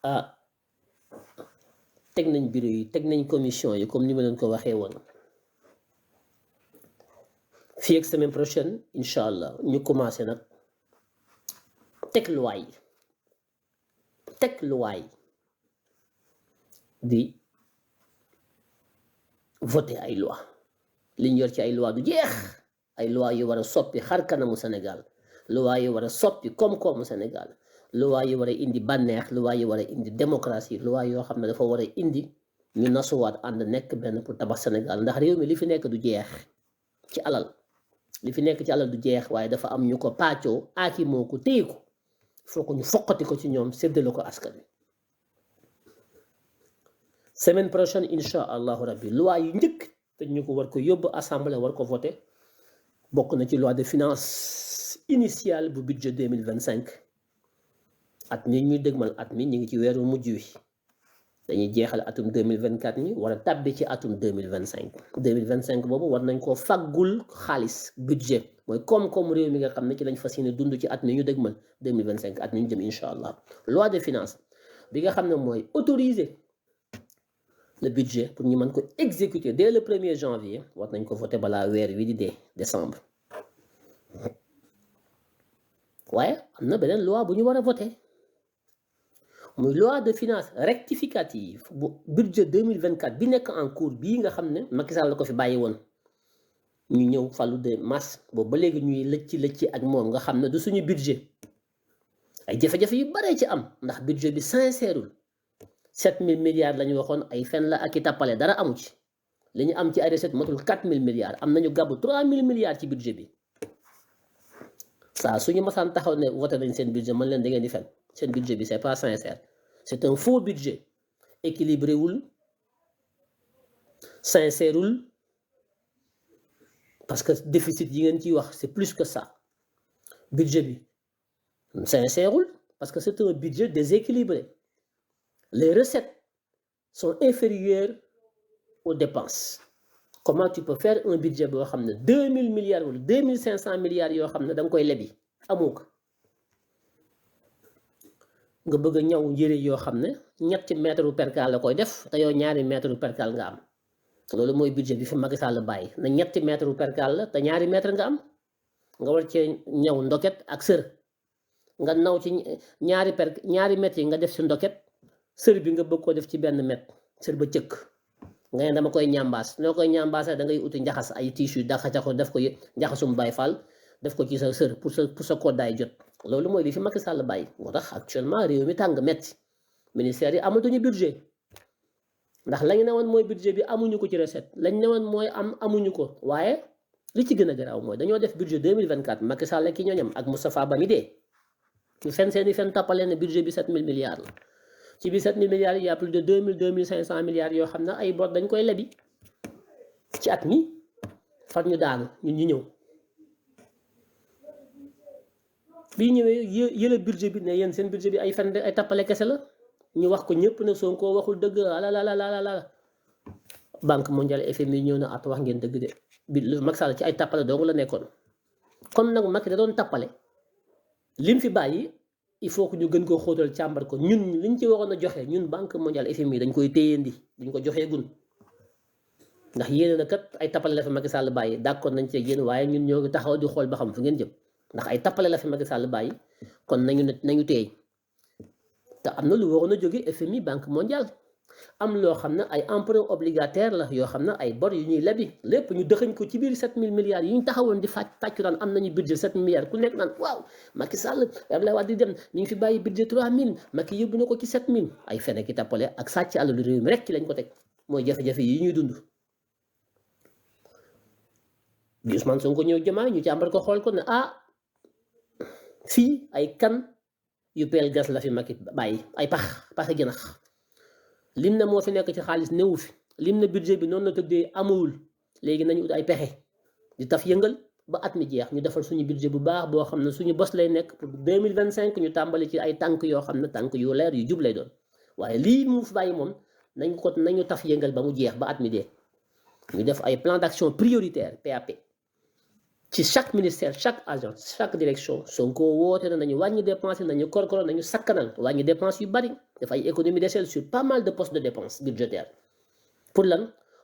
ah teg nañ bureau yi teg nañ commission yi comme ni ma leen ko waxee woon fii ak semaine prochaine incha allah ñu commencé nag teg loi yi di voter ay loi liñ yor ci ay loi du jeex ay loi yu war a soppi xar kanamu Sénégal loi yu war a soppi koom-koomu Sénégal loi yu war a indi bànneex loi yu war a indi démocratie loi yoo xam ne dafa war a indi ñu nasuwaat ànd nekk benn pour tabax Sénégal ndax réew mi li fi nekk du jeex ci alal li fi nekk ci alal du jeex waaye dafa am ñu ko pàccoo aaki moo ko téye ko foo ko ñu foqati ko ci ñoom séddale ko askan wi semaine prochaine incha allahu rabbi loi yu njëkk te ñu ko war ko yóbbu assemblée war ko voté bokk na ci loi de finance initiale bu budget 2025 at mi ñuy dëgmal at mi ñu ngi ci weeru mujj wi dañuy jeexal atum 2024 mi war a tàbbi ci atum 2025 boobu war nañ koo faggul xaalis budget mooy koom-koom réew mi nga xam ne ci lañ fas yéene dund ci at mi ñu dëgmal 2025 at mi ñu jëm incha allah loi de finance bi nga xam ne mooy autoriser le budget pour ñu mën ko exécuter dès le 1er janvier war nañ ko voter balaa weer wi di dee décembre waaye am na beneen loi bu ñu war a voter muy loi de finance rectificative bu budget 2024 bi nekk en cours bii nga xam ne Macky Sall la ko fi bàyyi woon ñu ñëw fàllu de mars boobu ba léegi ñuy lëcc ak moom nga xam ne du suñu budget ay jafe-jafe yu bare ci am ndax budget bi sincèreul 7000 milliards la ñu waxoon ay fen la ak i tàppale dara amu ci li ñu am ci ay recette matul 4000 milliards am nañu gàbbu 3000 milliards ci budget bi saa suñu masaan taxaw ne voté nañ seen budget mën leen da ngeen di fen seen budget bi c'est pas sincère c'est un faux budget équilibré wul sincèreul parce que déficit yi ngeen ciy wax c'est plus que ça budget bi sincèreul parce que c'est un budget déséquilibré les recettes sont inférieures aux dépenses. Comment tu peux faire un budget boo xam ne 2000 milliards wala 2500 milliards yoo xam ne da nga koy lebi amoo ko nga bëgg a ñaw yëre yoo xam ne ñetti mètre percal la koy def te yow ñaari mètre percal nga am loolu mooy budget bi fi Macky Sall bàyyi na ñetti mètre percal la te ñaari mètre nga am nga war cee ñaw ndoket ak sër nga naw ci ñaari mètres yi nga def ci ndoket sër bi nga bëgg koo def ci benn mètre sër ba cëkk nga ne dama koy ñambaas noo koy ñambaasee da ngay uti njaxas ay tissu daxaca ko def ko njaxasum Baay Faal def ko ci sa sër pour sa koddaay jot loolu mooy li fi Macky Sall bàyyi moo tax actuellement réew mi tàng metti ministère yi amatuñu budget ndax lañ ne woon mooy budget bi amuñu ko ci recette lañ ne woon mooy amuñu ko waaye li ci gën a garaaw mooy dañoo def budget 2024 Macky Sall ki ñooñam ak Moustapha Ba mi dee ñu fen seeni fen tappale ne budget bi 7000 milliards la ci biir 7000 milliards il y a plus de 2500 milliards yoo xam ne ay bor dañ koy lebi ci at mi far ñu daanu ñun ñu ñëw bii ñëwee yële budget bi ne yéen seen budget bi ay fen ay tappale kese la ñu wax ko ñëpp ne Sonko waxul dëgg la Banque mondiale FMI ñëw na at wax ngeen dëgg de bi Macky Sall ci ay tappale dong la nekkoon kon nag Macky da doon tappale lim fi bàyyi il faut que ñu gën koo xóotal càmbar ko ñun liñ ci waroon a joxe ñun Banque mondiale FMI dañ koy téyendi duñ ko joxee gun ndax yéen na kat ay tappale la fi Macky Sall bàyyi d'accord nañ ci yéen waaye ñun ñoo ngi taxaw di xool ba xam fu ngeen jëm ndax ay tappale la fi Macky Sall bàyyi kon nañu teey te am na lu waroon a jóge FMI Banque mondiale am loo xam ne ay emprunt obligataire la yoo xam ne ay bor yu ñuy lebi lépp ñu dëxañ ko ci biir 7000 milliards yi ñu taxawoon di tàccu daan am nañu budget 7 milliards ku nekk naan waaw Macky Sall Abdoulaye Wade di dem mi ngi fi bàyyi budget 3000 Macky yóbbu na ko ci 7000 ay fene ki tappale ak sàcc alalu réew mi rek ci lañ ko teg mooy jafe-jafe yi ñuy dund bi Ousmane Sonko ñëw Diomaye ñu càmbar ko xool ko ne fii ay kan yu peel gas la fi Macky bàyyi ay paxi ginax lim na moo fi nekk ci xaalis newu fi lim na budget bi noonu la tëddee amul léegi nañu ut ay pexe di taf yëngal ba at mi jeex ñu defal suñu budget bu baax boo xam ne suñu bos lay nekk pour 2025 ñu tàmbali ci ay tànk yoo xam ne tànk yu leer yu jub lay doon waaye lii mu fi bàyyi moom nañu taf yëngal ba mu jeex ba at mi dee ñu def ay plan d'action prioritaire PAP ci chaque ministère chaque agence chaque direction Sonko woote na nañu wàññi dépense nañu korkoro nañu sakkanal wàññi dépense yu bari def ay économie d'échelle sur pas mal de postes de dépenses budgétaires pour lan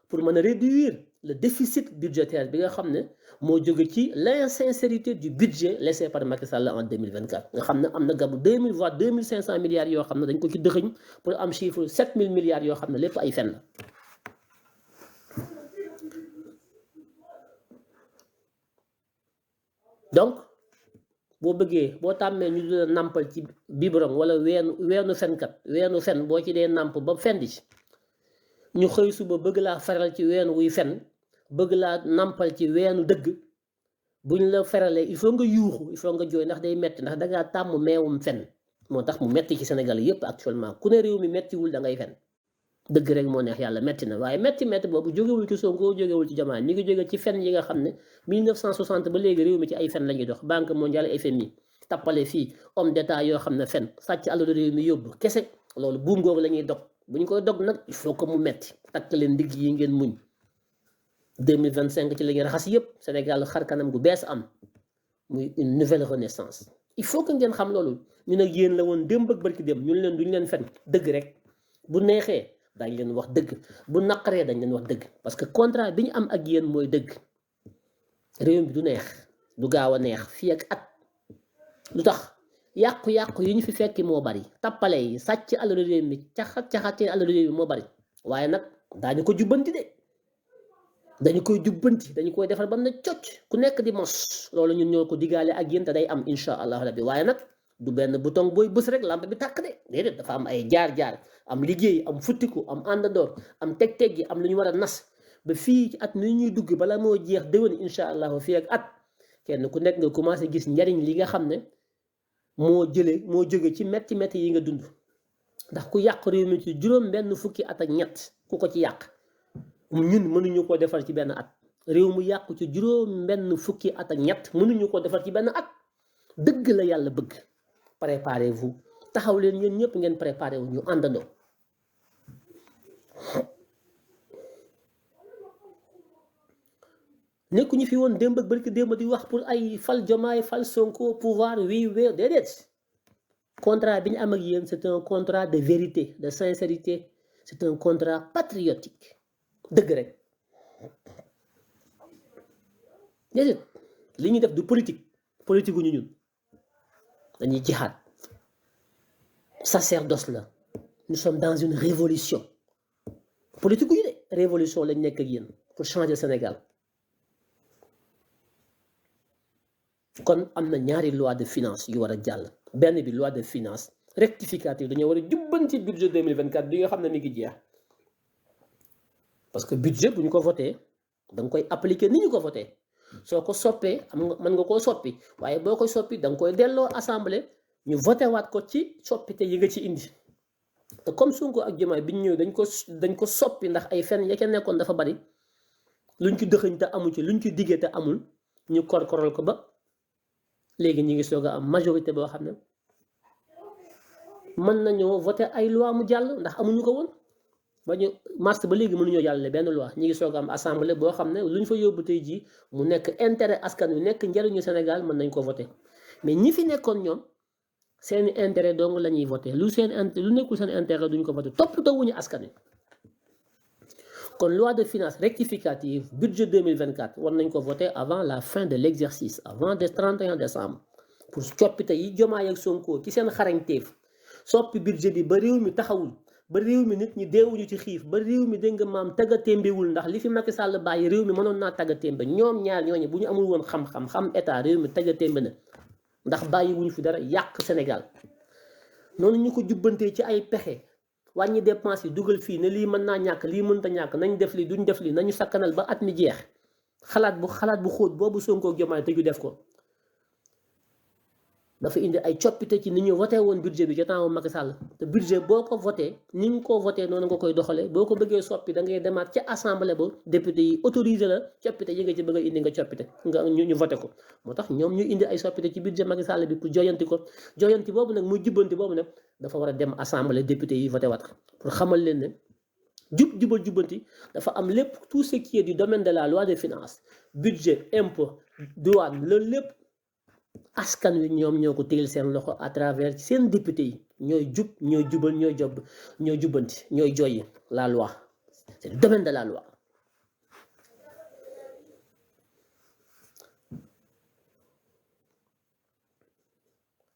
pour mën a réduire le déficit budgétaire bi nga xam ne moo jóge ci l'insincérité du budget laissé par Macky Sall en 2024 nga xam ne am na gabu 2000 voire 2500 milliards yoo xam ne dañ ko ci dëxëñ pour am chiffre 7000 milliards yoo xam ne lépp ay fen la donc boo bëggee boo tàmmee ñu dina nàmpal ci biberon wala weenu fenkat weenu fen boo ci dee nàmp ba fendi ci ñu xëy suba bëgg laa feral ci weenu wuy fen bëgg laa nàmpal ci weenu dëgg buñ la feralee il faut nga yuuxu il faut nga jooy ndax day metti ndax dangaa tàmm meewum fen moo tax mu metti ci Sénégal yépp actuellement ku ne réew mi mettiwul da ngay fen dëgg rek moo neex yàlla metti na waaye metti boobu jógewul ci Sonko jógewul ci Diomaye mi ngi jóge ci fen yi nga xam ne 1960 ba léegi réew mi ci ay fen la ñuy dox banque mondiale FMI tappale fii homme d'état yoo xam ne fen sàcc alalu réew mi yóbbu kese loolu buum googu la ñuy dog bu ñu koy dog nag il faut que mu metti takk leen ndigg yi ngeen muñ 2025 ci la ñuy raxas yépp Sénégal xar kanam gu bees am muy une nouvelle renaissance il faut que ngeen xam loolu ñu nag yéen la woon démb ak barki démb ñun leen duñu leen fen dëgg rek bu neexee dañ leen wax dëgg bu naqaree dañ leen wax dëgg parce que contrat bi ñu am ak yéen mooy dëgg réew mi du neex du gaaw a neex fii ak at lu tax yàqu-yàqu yi ñu fi fekki moo bari tappale yi sàcc alalu réew mi caxatee alalu réew mi moo bari waaye nag daañu ko jubbanti de dañu koy jubbanti dañu koy defar ba mu ne cocc ku nekk di mos loolu ñun ñoo ko digaale ak yéen te day am insha allah rabbi waaye nag du benn bouton booy bës rek lampe bi tàkk de déedéet dafa am ay jaar-jaar am liggéey am futtiku am àndandoor am teg-teg yi am lu ñu war a nas ba fii ci at mi ñuy dugg bala moo jeex déwén insha allah fii ak at kenn ku nekk nga commencé gis njariñ li nga xam ne moo jóge ci metti yi nga dund ndax ku yàq réew mi ci juróom benn fukki at ak ñett ku ko ci yàq ñun mënuñu ko defar ci benn at réew mu yàqu ci juróom benn fukki at ak ñett mënuñu ko defar ci benn at dëgg la yàlla bëgg préparez-vous taxaw leen yéen ñëpp ngeen préparé wu ñu àndandoo nekkuñu fi woon démb ak barki démb di wax pour ay fal Diomaye fal Sonko pouvoir wii wéer déedéet contrat bi ñu am ak yéen c'est un contrat de vérité de sincérité c'est un contrat patriotique dëgg rek déedéet li ñuy def du politique gu ñu ñun dañuy jihaad sacerdoce la nous sommes dans une révolution politique gu ñu de révolution lañ nekk ak yéen pour changer Sénégal kon am na ñaari loi de finance yu war a jàll benn bi loi de finance rectificative dañoo war a jubbanti budget 2024 bi nga xam ne mi ngi jeex parce que budget bu ñu ko voté da nga koy appliquer ni ñu ko voté soo ko soppee mën nga koo soppi waaye boo koy soppi da nga koy delloo assemblée ñu voté waat ko ci soppite yi nga ci indi te comme Sonko ak Diomaye bi ñu ñëw dañ ko soppi ndax ay fen ya ca nekkoon dafa bari luñ ci dëxëñ te amul ci luñ ci diggee te amul ñu korkoral ko ba léegi ñu ngi soog a am majorité boo xam ne mën nañoo voté ay loi mu jàll ndax amuñu ko woon ba ñu mars ba léegi mënuñoo jàllale benn loi ñu ngi soog a am assemblée boo xam ne lu ñu fa yóbbu tey jii mu nekk intérêt askan wi nekk njariñu Sénégal mën nañ ko voté mais ñi fi nekkoon ñoom seeni intérêt dong la ñuy voté lu nekkul seen intérêt duñ ko voté toppatoo wuñu askan wi kon loi de finances rectificative budget 2024 war nañ ko voter avant la fin de l'exercice avant le 31 décembre pour coppite yi Diomaye ak Sonko ci seen xarañteef soppi budget bi ba réew mi taxawul ba réew mi nit ñi deewuñu ci xiif ba réew mi dégg nga maam taggatémbewul ndax li fi Macky Sall bàyyi réew mi mënoon naa taggatémbe ñoom ñaar ñooñu bu ñu amul woon xam état réew mi taggatémbe na ndax bàyyi wuñu fi dara yàq Sénégal noonu ñu ko jubbantee ci ay pexe wàññi dépense yi dugal fii ne lii mën naa ñàkk lii mënta ñàkk nañ def lii duñ def lii nañu sakkanal ba at mi jeex xalaat bu xóot boobu Sonko ak Diomaye te ñu def ko dafa indi ay coppite ci ni ñu voté woon budget bi ca temps Macky Sall te budget boo ko voté ni ñu ko voté noonu nga koy doxalee boo ko bëggee soppi da ngay demaat ca assemblée ba député yi autorisé la coppite yi nga ci bëgg a indi nga coppite nga ñu voté ko moo tax ñoom ñu indi ay soppite ci budget Macky Sall bi pour joyanti ko joyanti boobu nag muy jubbanti boobu nag dafa war a dem assemblée député yi voté waat pour xamal leen ne jubal jubbanti dafa am lépp tout ce qui est du domaine de la loi des finances budget impôt douane loolu lépp askan wi ñoom ñoo ko téyel seen loxo à travers seen député yi ñooy jub ñooy jubal ñooy jubbanti ñooy joyi la loi c'est le domaine de la loi.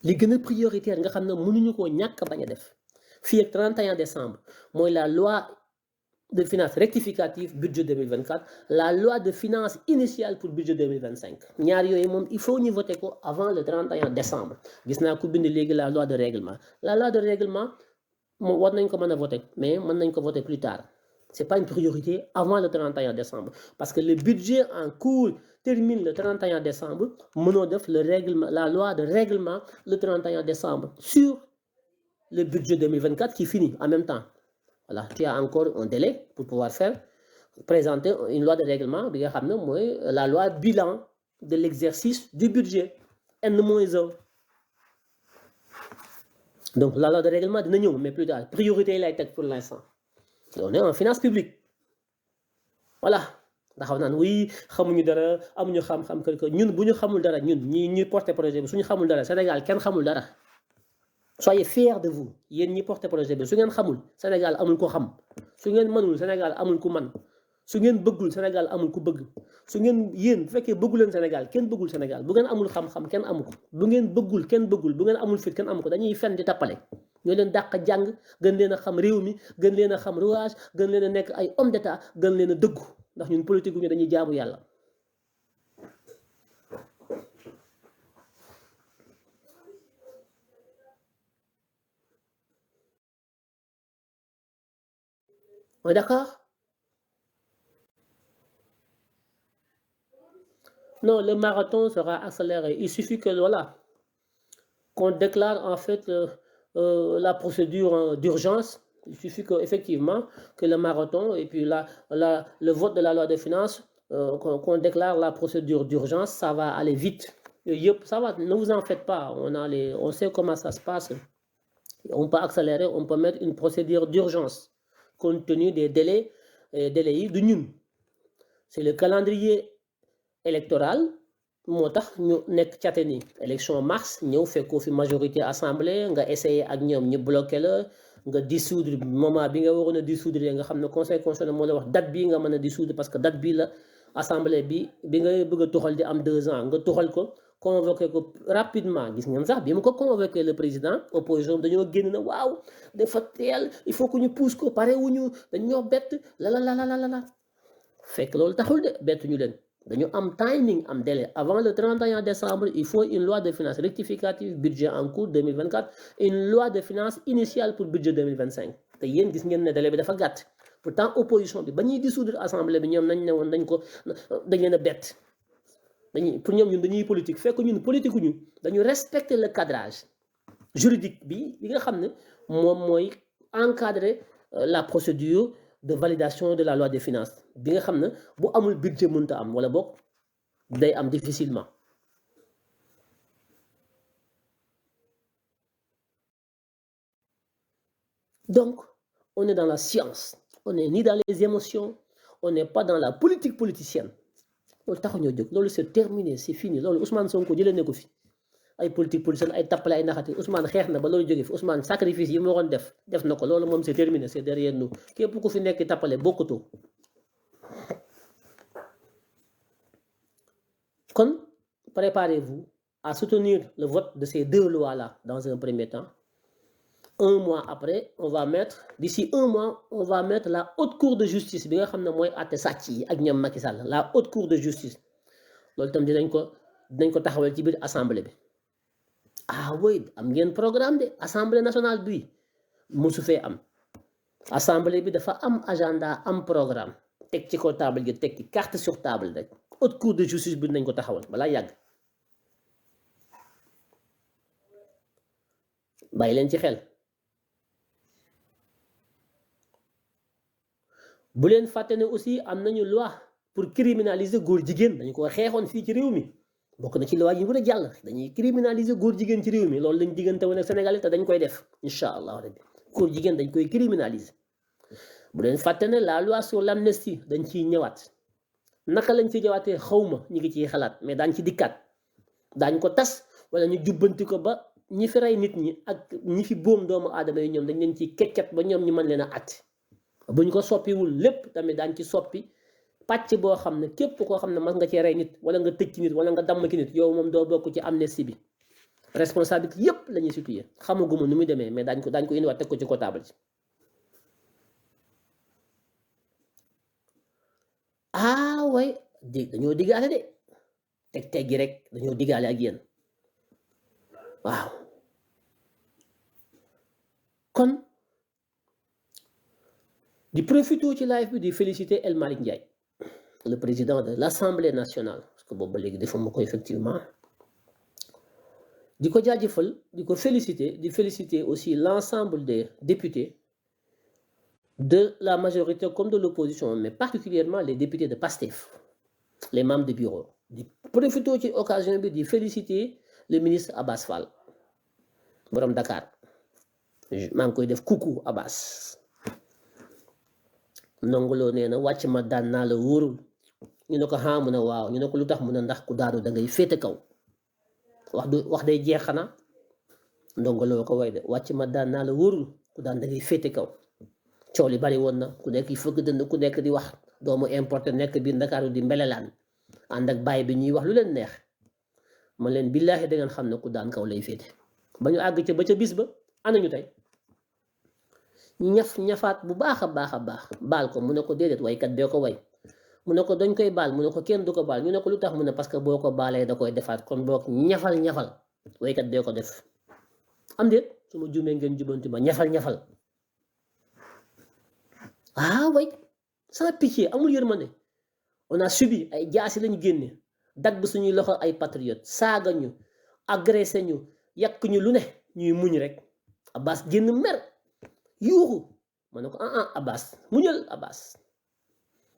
li gën a prioritaire nga xam ne mënuñu koo ñàkk bañ a def fii ak 31 décembre mooy la loi de finances rectificative budget 2024 la loi de finances initiale pour budget 2025 ñaar yooyu moom il faut ñu voter ko avant le 31 décembre gis naa ku bind léegi la loi de règlement moom war nañ ko mën a voter mais mën nañ ko voter plus tard c'est pas une priorité avant le 31 décembre parce que le budget en cours termine le 31 décembre mënoo def le règlement la loi de règlement le 31 décembre sur le budget 2024 qui finit en même temps. Voilà, tu as encore un délai pour pouvoir présenter une loi de règlement, la loi bilan de l'exercice du budget, N-1. Donc, la loi de règlement, mais plus tard, priorité là pour l'instant. On est en finance publique. Voilà. Oui, xamuñu dara amuñu xam-xam que ñun buñu xamul dara ñun ñi porter projet bi suñu xamul dara Sénégal kenn xamul dara. Soyez fiers de vous yéen ñi porter projet bi su ngeen xamul Sénégal amul ko xam su ngeen mënul Sénégal amul ku man su ngeen bëggul Sénégal amul ku bëgg su ngeen yéen bu fekkee bëggu leen Sénégal kenn bëggul Sénégal bu ngeen amul xam-xam kenn amu ko bu ngeen bëggul kenn bëggul bu ngeen amul fit kenn amu ko dañuy fen di tappale ñoo leen dàq jàng gën leen a xam réew mi gën leen a xam rouage gën leen a nekk ay homme d'état gën leen a dëggu ndax ñun politique ñu dañuy jaamu yàlla. On est d'accord? Non, le marathon sera accéléré. Il suffit que voilà, qu'on déclare en fait la procédure d'urgence. Il suffit qu'effectivement que le marathon et puis le vote de la loi de finances, qu'on déclare la procédure d'urgence, ça va aller vite. Ça va, ne vous en faites pas. On sait comment ça se passe. On peut accélérer, on peut mettre une procédure d'urgence compte tenu des délais de ñun. C'est le calendrier électoral. Moo tax ñu nekk cate ni élection mars ñëw fekkoo fi majorité assemblée nga essayer ak ñoom ñu bloqué la nga dissoudre moment bi nga waroon a dissoudre nga xam ne conseil constitutionnel moo la wax date bii nga mën a dissoudre parce que date bii la assemblée bi nga bëgg a tuxal di am 2 ans nga tuxal ko convoqué ko rapidement gis ngeen sax bi mu ko convoqué le président opposition dañoo génn na waaw dafa teel il faut que ñu pousse ko pare wuñu dañoo bett la fekk loolu taxul de bettuñu leen dañu am timing am délai avant le 31 décembre il faut une loi de finances rectificative budget en cours 2024 une loi de finances initiale pour budget 2025 te yéen gis ngeen ne délai bi dafa gàtt pourtant opposition bi ba ñuy dissoudre assemblée bi ñoom nañ ne woon dañ leen a bett pour ñoom ñun dañuy politique fekk ñun politique ñu dañu respecter le cadrage juridique bi nga xam ne moom mooy encadrer la procédure de validation de la loi des finances bi nga xam ne bu amul budget mënta am wala boog day am difficilement. Donc on est dans la science, on n'est ni dans les émotions, on n'est pas dans la politique politicienne. loolu taxuñoo jóg loolu c'est terminé c'est fini loolu Ousmane Sonko jëlee ne ko fi ay politique politicienne ay tappale ay naxati Ousmane xeex na ba loolu jógee fi Ousmane sacrifice yi mu waroon def na ko loolu moom c'est terminé c'est derrière nous képp ku fi nekk tappale bokkutoo. kon préparez-vous à soutenir le vote de ces 2 lois-là dans un premier temps. 1 mois après on va mettre d'ici 1 mois on va mettre la haute cour de justice bi nga xam ne mooy àtte sàcc yi ak ñoom Macky Sall la haute cour de justice loolu itam dinañ ko taxawal ci biir assemblée bi. ah oui am ngeen programme de assemblée nationale bi mosu fee am assemblée bi dafa am agenda am programme teg ci ko table gi teg ci carte sur table rek haute cour de justice bi dinañ ko taxawal balaa yàgg bàyyi leen ci xel. bu leen fàtte ne aussi am nañu loi pour criminaliser góor jigéen dañu ko xeexoon fii ci réew mi bokk na ci loi yi war a jàll dañuy criminaliser góor jigéen ci réew mi loolu lañ diggante woon ak Sénégal te dañ koy def incha allah rabbi góor jigéen dañ koy criminaliser. bu leen fàtte ne la loi sur l'amnistie dañ ciy ñëwaat naka lañ ci jawaatee xawma ñi ngi ciy xalaat mais daañ ci dikkaat daañ ko tas wala ñu jubbanti ko ba ñi fi rey nit ñi ak ñi fi boom doomu aadama yi ñoom dañ leen ciy keccat ba ñoom ñu mën leen a àtte buñ ko soppiwul lépp tamit daañ ci soppi pàcc boo xam ne képp koo xam ne mas nga cee rey nit wala nga tëj ci nit wala nga damm ki nit yow moom doo bokk ci amnistie bi responsabilité yépp la ñuy situé xamaguma nu muy demee mais daañ ko indiwaat teg ko ci comptable ci way dañoo diggaale de teg gi rek dañoo diggaale ak yéen waaw kon di profité ci live bi di féliciter El Malick Ndiaye le président de l'Assemblée nationale parce que boobu ba léegi defuma ko effectivement di ko jaajëfal di ko féliciter aussi l'ensemble des députés de la majorité comme de l'opposition, mais particulièrement les députés de PASTEF, les membres du bureau. Di profité ci occasion bi di féliciter le ministre Abbas Fall borom Dakar maa ngi koy def coucou Abbas ndongoloo nee na wàcc ma daan naa la wóorul ñu ne ko mu ne waaw ñu ne ko lu tax mu ne ndax ku daanu da ngay féete kaw wax day jeex xanaa ndongoloo ko way de wàcc ma daan naa la wóorul ku daan da ngay féete kaw coow li bari woon na ku nekk yi fëgg dënd ku nekk di wax doomu importé nekk biir Ndakaaru di mbelelaan ànd ak bàyyi bi ñuy wax lu leen neex ma leen billaahi da ngeen xam ne ku daan kaw lay féete ba ñu àgg ca ba ca bis ba ana ñu tey ñafaat bu baax a baax baal ko mu ne ko déedéet waykat bee ko way mu ne ko dañ koy baal mu ne ko kenn du ko baal ñu ne ko lu tax mu ne parce que boo ko baalee da koy defaat kon boo ñafal waykat bee ko def am déet su ma jumee ngeen jubanti ma ñafal way sans pitié amul yërmande on a subi ay jaasi lañu génne dagg suñuy loxo ay patriote saaga ñu agressé ñu yàq ñu lu ne ñuy muñ rek Abbas génn mer yuuxu ma ne ko Abbas muñal Abbas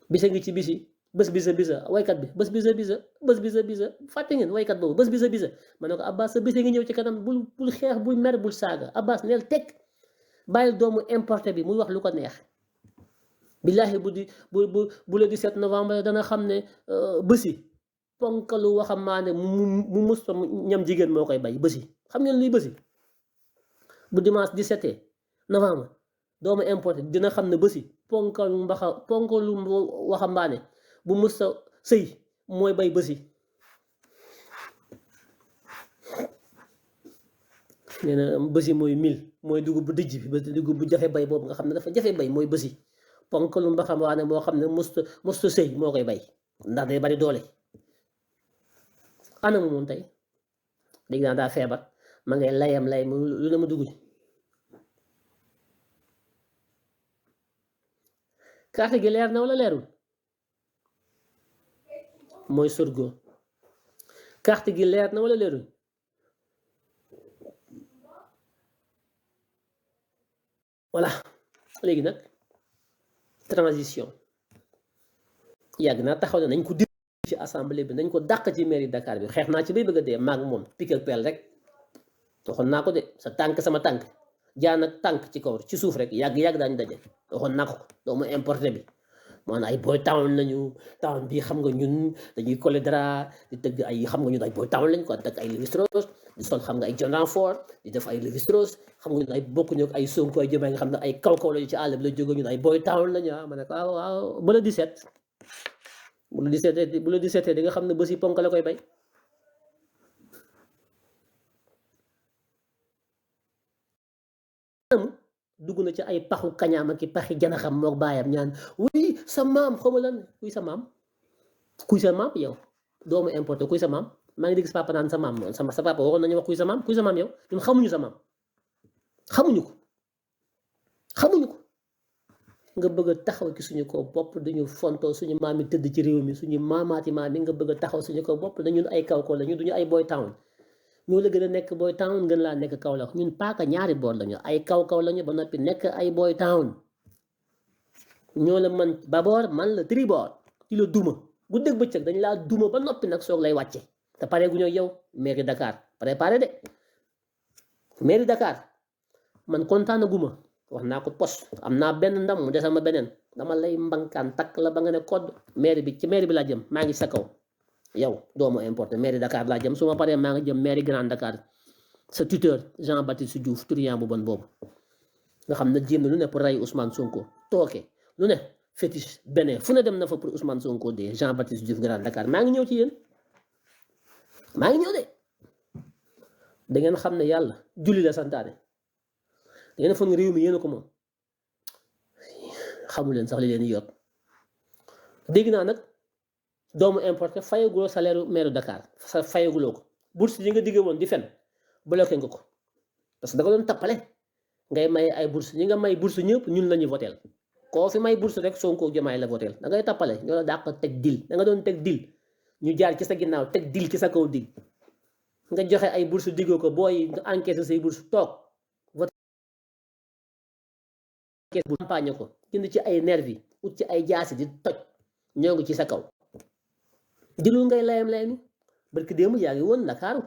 bisa ngi ci bisi bés bisa waykat bi bés bisa fàtte ngeen waykat boobu bés bisa ma ne ko Abbas sa bisa ngi ñëw ci kanam bul xeex bul mer bul saaga Abbas neel teg bàyyil doomu importé bi muy wax lu ko neex billahi bu le 17 novembre dana xam ne bësi ponkalu waxambaane mu musta ñam jigéen moo koy bay bësi xam ngeen luy bësi bu dimanche 17 novembre doomu importé dina xam ne bësi ponkalu waxambaane bu musta sëy mooy bay bësi nee na bësi mooy mooy dugub bu dijj bi dugub bu jafe bay boobu nga xam ne dafa jafe bay mooy bësi ponkalu mbaxambaane moo xam ne musta sëy moo koy bay ndax day bari doole anamu moom tey dégg naa daa feebar ma ngay layam lay lu ne ma dugg carte gi leer na wala leerul mooy sorgho carte gi leer na wala leerul voilà léegi nag transition yàgg naa taxaw ne nañ ko dir ci assemblée bi nañ ko dàq ci mairie Dakar bi xeex naa ci bay bëgg a dee maag moom pik ak peel rek waxoon naa ko de sa tànk sama tànk jaan ak tànk ci kaw ci suuf rek yàgg daañu daje waxoon naa ko doomu importé bi maanaam ay boy town lañu town bi xam nga ñun dañuy collé dara di tëgg ay xam nga ñun ay boy town lañ ko tëgg ay Lévi Strauss di sol xam nga ay John Renfort di def ay Lévi Strauss xam nga ñun ay bokkuñu ak ay Sonko ay jëmee nga xam ne ay kaw lañu ci àll bi la jóge ñun ay boy town lañu ma ne ko waaw ba le 17 bu le 17 di nga xam ne ba si ponk la koy bay dugg na ci ay paxu kañaam ak i paxi janaxam mook baayam ñaan wuy sa maam xaw ma lan kuy sa maam yow doomu importé kuy sa maam maa ngi dégg sa papa naan sa maam sa papa waxoon nañu wax kuy sa maam yow ñun xamuñu sa maam xamuñu ko nga bëgg a taxaw ci suñu ko bopp dañu fontoo suñu maam yi tëdd ci réew mi suñu maamaati maam yi nga bëgg a taxaw suñu ko bopp dañun ay kaw la ñu duñu ay boy town ñoo la gën a nekk boy town gën laa nekk kaw la ñun paaka ñaari boor lañu ay kaw lañu ba noppi nekk ay boy town ñoo la man baboor man la triboor ci la duma guddeeg bëccëg dañ laa duma ba noppi nag soog lay wàcce te pare gu ñoo yow mairie Dakar préparé de mairie Dakar man kontaan guma wax naa ko poste am naa benn ndam mu desal ma beneen dama lay mbankaan takk la ba nga ne code mairie bi ci mairie bi laa jëm maa ngi sa kaw yow doomu importé mairie Dakar laa jëm su ma paree maa ngi jëm mairie Grand Dakar sa tuteur Jean Baptiste Diouf turian bu bon boobu nga xam ne jéem na lu ne pour rey Ousmane Sonko tooke lu ne fétiche beneen fu ne dem na fa pour Ousmane Sonko de Jean Baptiste Diouf Grand Dakar maa ngi ñëw ci yéen maa ngi ñëw de da ngeen xam ne yàlla julli la santaane da ngeen foog ne réew mi yéen a ko moom xamu leen sax li leen yot dégg naa nag doomu importé fayaguloo salaire maire Dakar sa fayaguloo ko bourse yi nga digge woon di fen bloqué nga ko parce que da nga doon tappale ngay may ay bourse ñi nga may bourse ñëpp ñun la ñu voteel koo fi may bourse rek Sonko Diomaye la voteel da ngay tappale ñoo la dàq teg dil da nga doon teg dil ñu jaar ci sa ginnaaw teg dil ci sa kaw dil nga joxe ay bourse diggoo ko booy nga encaissé say bourse toog voté bu campagne ko jënd ci ay nervi ut ci ay jaasi di toj ñoo ngi ci sa kaw dilul ngay layam barki démb yaa ngi woon Ndakaaru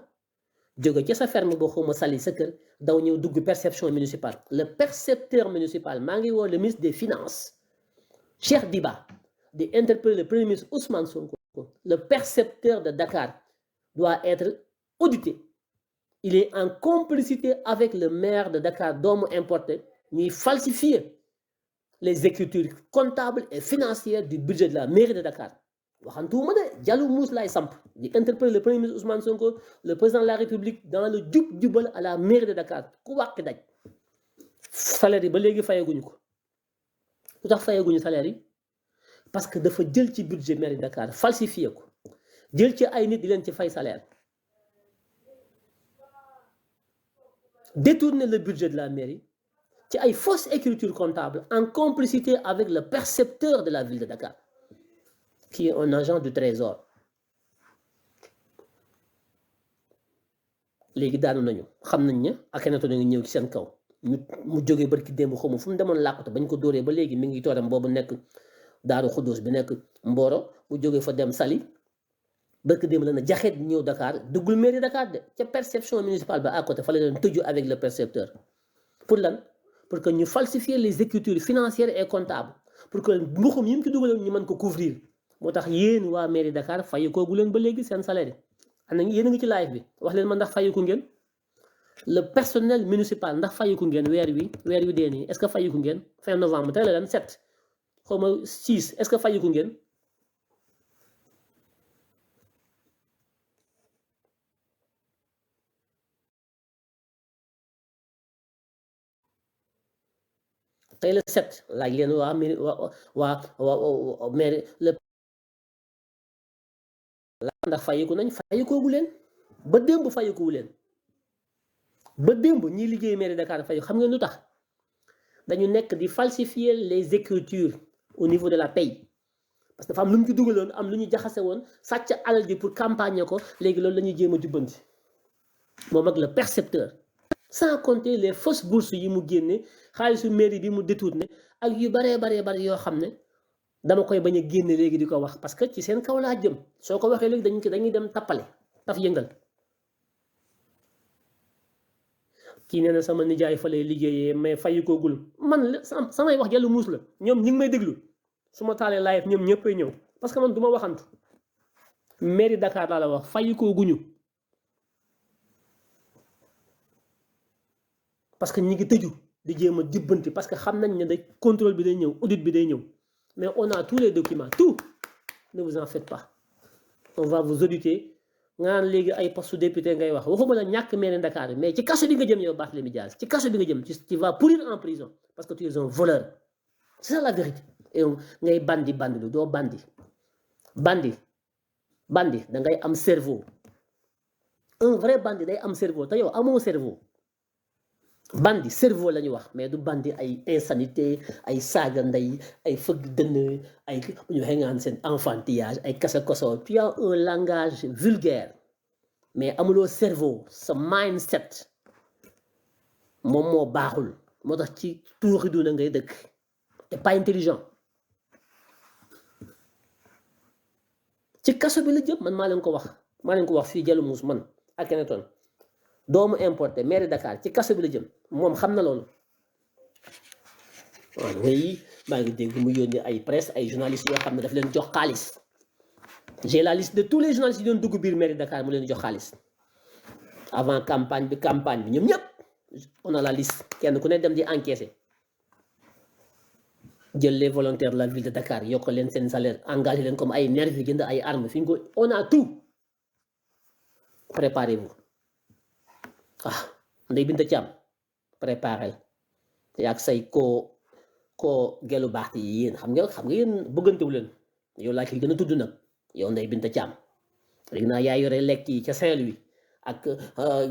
jóge ci sa ferme boo xawma sali sa kër daw ñëw dugg perception municipale le percepteur municipal maa ngi woo le ministre des finances Cheikh Diba di interpeller le premier ministre Ousmane Sonko le percepteur de Dakar doit être audité il est en complicité avec le maire de Dakar doomu importé ñuy falsifier les écritures comptables et financières du budget de la mairie de Dakar waxantuuma de jalu muus lay samp di interpeller le premier ministre Ousmane Sonko le président de la République dans le jub-jubal à la mairie de Dakar ku wàqi daj salaire yi ba léegi fayaguñu ko lu tax fayaguñu salaire yi parce que dafa jël ci budget mairie de Dakar falsifié ko jël ci ay nit di leen ci fay salaire détourner le budget de la mairie ci ay fausse écriture comptable en complicité avec le percepteur de la ville de Dakar qui est un agent du trésor léegi daanu nañu xam nañ ne Akhenaton a ngi ñëw ci seen kaw mu jógee barki démb xamu fu mu demoon làqatu bañ ko dóoree ba léegi mi ngi tooram boobu nekk Daaru Xuddoos bi nekk Mboro mu jógee fa dem Saly barki démb la na jaxeet ñëw Dakar duggul mairie Dakar de ca perception municipale ba à côté fa la doon tëju avec le percepteur pour lan pour que ñu falsifier les écritures financières et comptables pour que mbuxum yi mu ci dugaloon ñu mën ko couvrir moo tax yéen waa mairie Dakar fayikoogu leen ba léegi seen salaire am na yéen a ngi ci live bi wax leen ma ndax fayiku ngeen le personnel municipal ndax fayiku ngeen weer wi dee nii est-ce que fayiku ngeen fin novembre tey la lan 7 xaw ma 6 est-ce que fayiku ngeen tey la 7 laaj leen waa mairie waa mairie le ndax fayiku nañ fayikoogu leen ba démb fayikuwu leen ba démb ñi liggéey mairie Dakar fayiku xam ngeen lu tax dañu nekk di falsifier les écritures au niveau de la paye parce que dafa am lu mu ci dugaloon am lu ñu jaxase woon sàcc alal ji pour campagne ko léegi loolu la ñuy jéem a jubbanti moom ak le percepteur sans compter les fausses bourses yi mu génne xaalisu mairie bi mu détourné ak yu baree yoo xam ne dama koy bañ a génne léegi di ko wax parce que ci seen kaw laa jëm soo ko waxee léegi dañuy dem tappale taf yëngal kii nee na sama nijaay fa lay liggéeyee mais fayikoogul man la samay wax jàllu muus la ñoom ñi ngi may déglu su ma taalee live ñoom ñëppay ñëw parce que man du ma waxantu mairie Dakar laa la wax fayikooguñu parce que ñi ngi tëju di jéem a jubbanti parce que xam nañ ne day contrôle bi day ñëw audit bi day ñëw mais on a tous les documents tout ne vous en faites pas on va vous auditer nga naan léegi ay poste député ngay wax waxuma la ñàkk mairie Dakar bi mais ci kaso bi nga jëm yow Barthélémy Dias ci kaso bi nga jëm tu vas pourrir en prison parce que tu es un voleur c'est ça la vérité et ngay bandi lu doo bandi da ngay am cerveau un vrai bandi day am cerveau te yow amoo cerveau bandi cerveau la ñu wax mais du bandi ay insanité ay saaga ndey ay fëgg dënn ay bu ñu waxee nga xam seen enfantillage ay kasa koso tu as un langage vulgaire mais amuloo cerveau sa mindset moom moo baaxul moo tax ci tuuxi duna ngay dëkk t'es pas intelligent ci kaso bi la jëm man maa leen ko wax fii Diallo Mousse man Akhenaton doomu importé mairie Dakar ci kaso bi la jëm moom xam na loolu waaw ngay maa ngi dégg mu yónnee ay presse ay journalistes yoo xam ne daf leen jox xaalis j'ai la liste de tous les journalistes yi doon dugg biir mairie Dakar mu leen jox xaalis avant campagne bi ñoom ñëpp on a la liste kenn ku ne dem di encaisser jël les volontaires de la ville de Dakar yokk leen seen salaire engagé leen comme ay nervis jënd ay armes fi ñu ko on a tout préparez-vous Ndeye Binta Thiam préparel yaag say koo gelu baax yi yéen xam nga yéen bëggantewu leen yow laa ci gën a tudd nag yow Ndeye Binta Thiam léegi naa yaa yore lekk yi ca Saint-Louis ak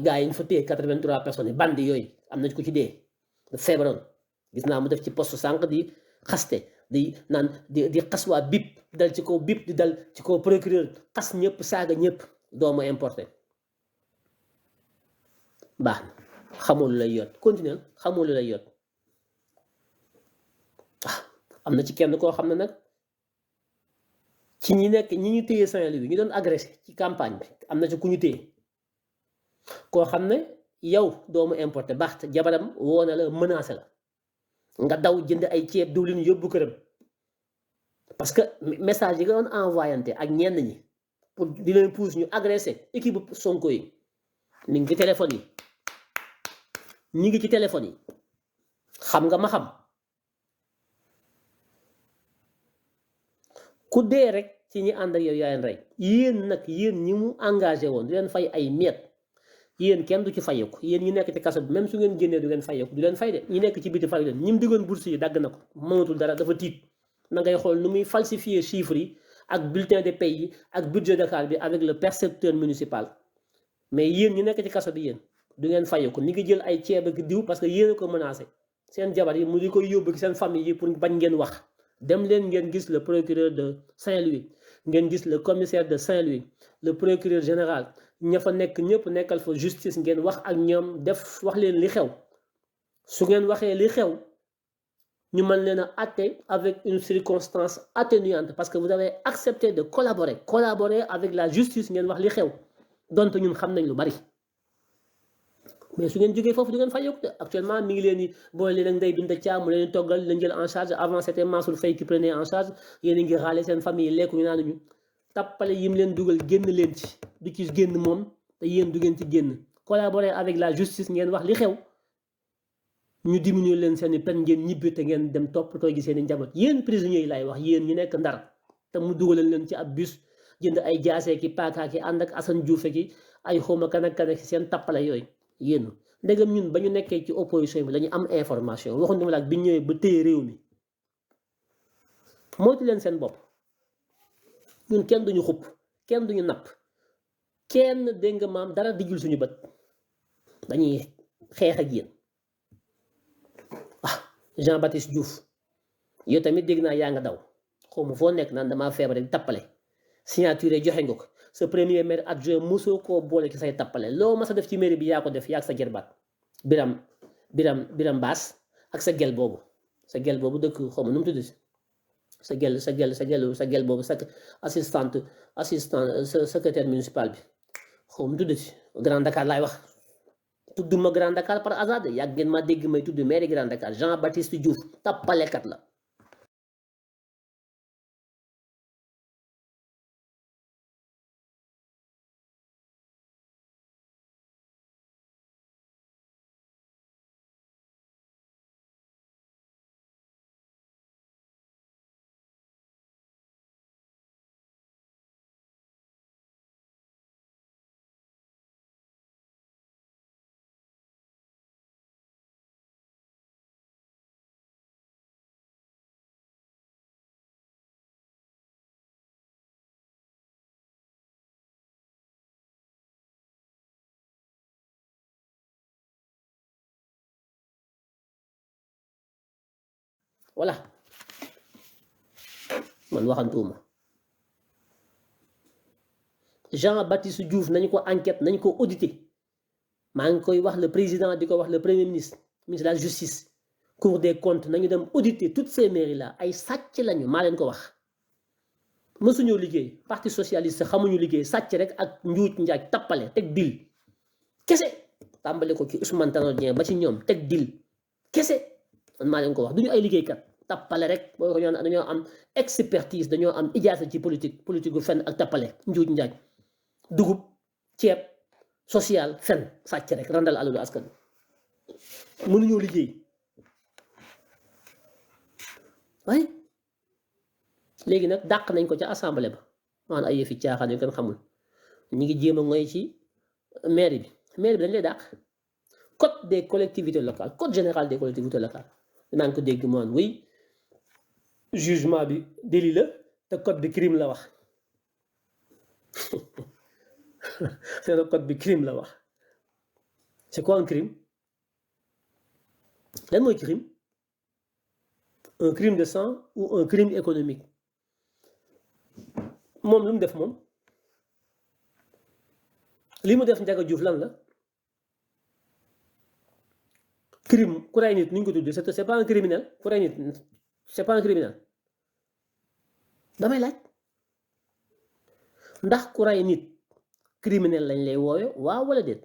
gars yi ñu fa téye 83 personnes yi bandi yooyu am na ko ci dee feebaroon gis naa mu def ci poste sànq di xaste di naan di xas waa bip dal ci kaw bip di dal ci kaw procureur xas ñëpp saaga ñëpp doomu importé baax na xamul lu lay yot continuer xamul lu lay yot am na ci kenn koo xam ne nag ci ñi ñu téye Saint-Louis ñu doon agressé ci campagne bi am na ci ku ñu téye koo xam ne yow doomu importé baax jabaram woo na la menacé la nga daw jënd ay ceeb diwlin yóbbu këram parce que message yi nga doon envoyante ak ñenn ñi pour di leen pousse ñu agressé équipe Sonko yi mi ngi ci téléphone yi ñi ngi ci téléphone yi xam nga ma xam ku dee rek ci ñi ànd ak yow yaa leen rey yéen nag yéen ñi mu engagé woon di leen fay ay miet yéen kenn du ci fayeku yéen ñi nekk ci kaso bi même su ngeen génnee du leen fayeku du leen fay de ñi nekk ci biti fay leen ñi mu diggoon bourse yi dagg na ko mënatul dara dafa tiit na ngay xool nu muy falsifier chiffres yi ak bulletin de paie yi ak budget Dakar bi avec le percepteur municipal mais yéen ñi nekk ci kaso bi yéen du ngeen fayeku ni ngi jël ay ceeb ak diw parce que yéen a ko menacé seen jabar yi mu di koy yóbbu ci seen famille yi pour bañ ngeen wax dem leen ngeen gis le procureur de Saint-Louis ngeen gis le commissaire de Saint-Louis le procureur général ña fa nekk ñëpp nekkal fa justice ngeen wax ak ñoom def wax leen li xew su ngeen waxee li xew ñu mën leen a atte avec une circonstance atténuante parce que vous avez accepté de collaborer avec la justice ngeen wax li xew donte ñun xam nañ lu bari mais su ngeen jógee foofu du ngeen fa yokk actuellement mi ngi leen di boole leen ak Ndeye Binta Thiam mu leen di toggal leen jël en charge avant c'était Mansour Faye qui prenait en charge yéen a ngi xaale seen famille lekku ñu naanuñu tappale yim leen dugal génn leen ci du ci génn moom te yéen du ngeen ci génn collaborer avec la justice ngeen wax li xew ñu diminuer leen seen i peine ngeen ñibbi te ngeen dem toppatoo gi seen i njaboot yéen prisonniers yi laay wax yéen ñu nekk Ndar te mu dugalal leen ci ab bus jënd ay jaasee ki paaka ki ànd ak Assane Diouf ki ay xawma kan ak seen tappale yooyu yéen ndegam ñun ba ñu nekkee ci opposition bi la ñu am information waxuñu la ak bi ñëwee ba téye réew mi moytu leen seen bopp ñun kenn duñu xupp kenn duñu napp kenn dégg nga maam dara dijjul suñu bët dañuy xeex ak yéen Jean Baptiste Diouf yow tamit dégg naa yaa nga daw xaw ma foo nekk naan damaa feebar di tappale signature joxe nga ko sa premier maire adjoint mosoo koo boole ci say tappale loo mas a def ci mairie bi yaa ko def yaa ak sa gerbaat biram baas ak sa gel boobu dëkk xaw ma nu mu tudd sa gel boobu sa assistant secrétaire municipal bi xaw ma nu tudd Grand Dakar laay wax tudduma Grand Dakar par hasard yàgg ngeen maa dégg may tudd maire Grand Dakar Jean Baptiste Diouf tappalekat la voilà man waxantuuma Jean Baptiste Diouf nañu ko enquête nañu ko audité maa ngi koy wax le président di ko wax le premier ministre de la justice cour des comptes nañu dem auditer toutes ces mairies là ay sàcc lañu maa leen ko wax mësuñoo liggéey parti socialiste xamuñu liggéey sàcc rek ak njuuj njaaj tappale teg dil kese tàmbale ko ci Ousmane Tanor Dieng ba ci ñoom teg dil kese man maa leen ko wax duñu ay liggéeykat tappale rek boo ko ñoo dañoo am expertise dañoo am ijaasa ci politique gu fen ak tappale njuuj njaaj dugub ceeb social fen sàcc rek randal alalu askan mënuñoo liggéey waaye léegi nag dàq nañ ko ca assemblée ba maanaam ay yëfi caaxaan yu kenn xamul ñu ngi jéem a ngoy ci maire bi dañ lay dàq code des collectivités locales code général des collectivités locales dinaa ko dégg moom oui jugement bi délit la te code bi crime la wax c'est le code bi crime la wax c'est quoi un crime lan mooy crime un crime de sang ou un crime économique moom lu mu def moom li mu def Ndiaga Diouf lan la crime ku rey nit ni ñu ko tuddee c'est pas un criminel ku rey nit c'est pas un criminel damay laaj ndax ku rey nit criminel lañ lay wooyo waaw wala déet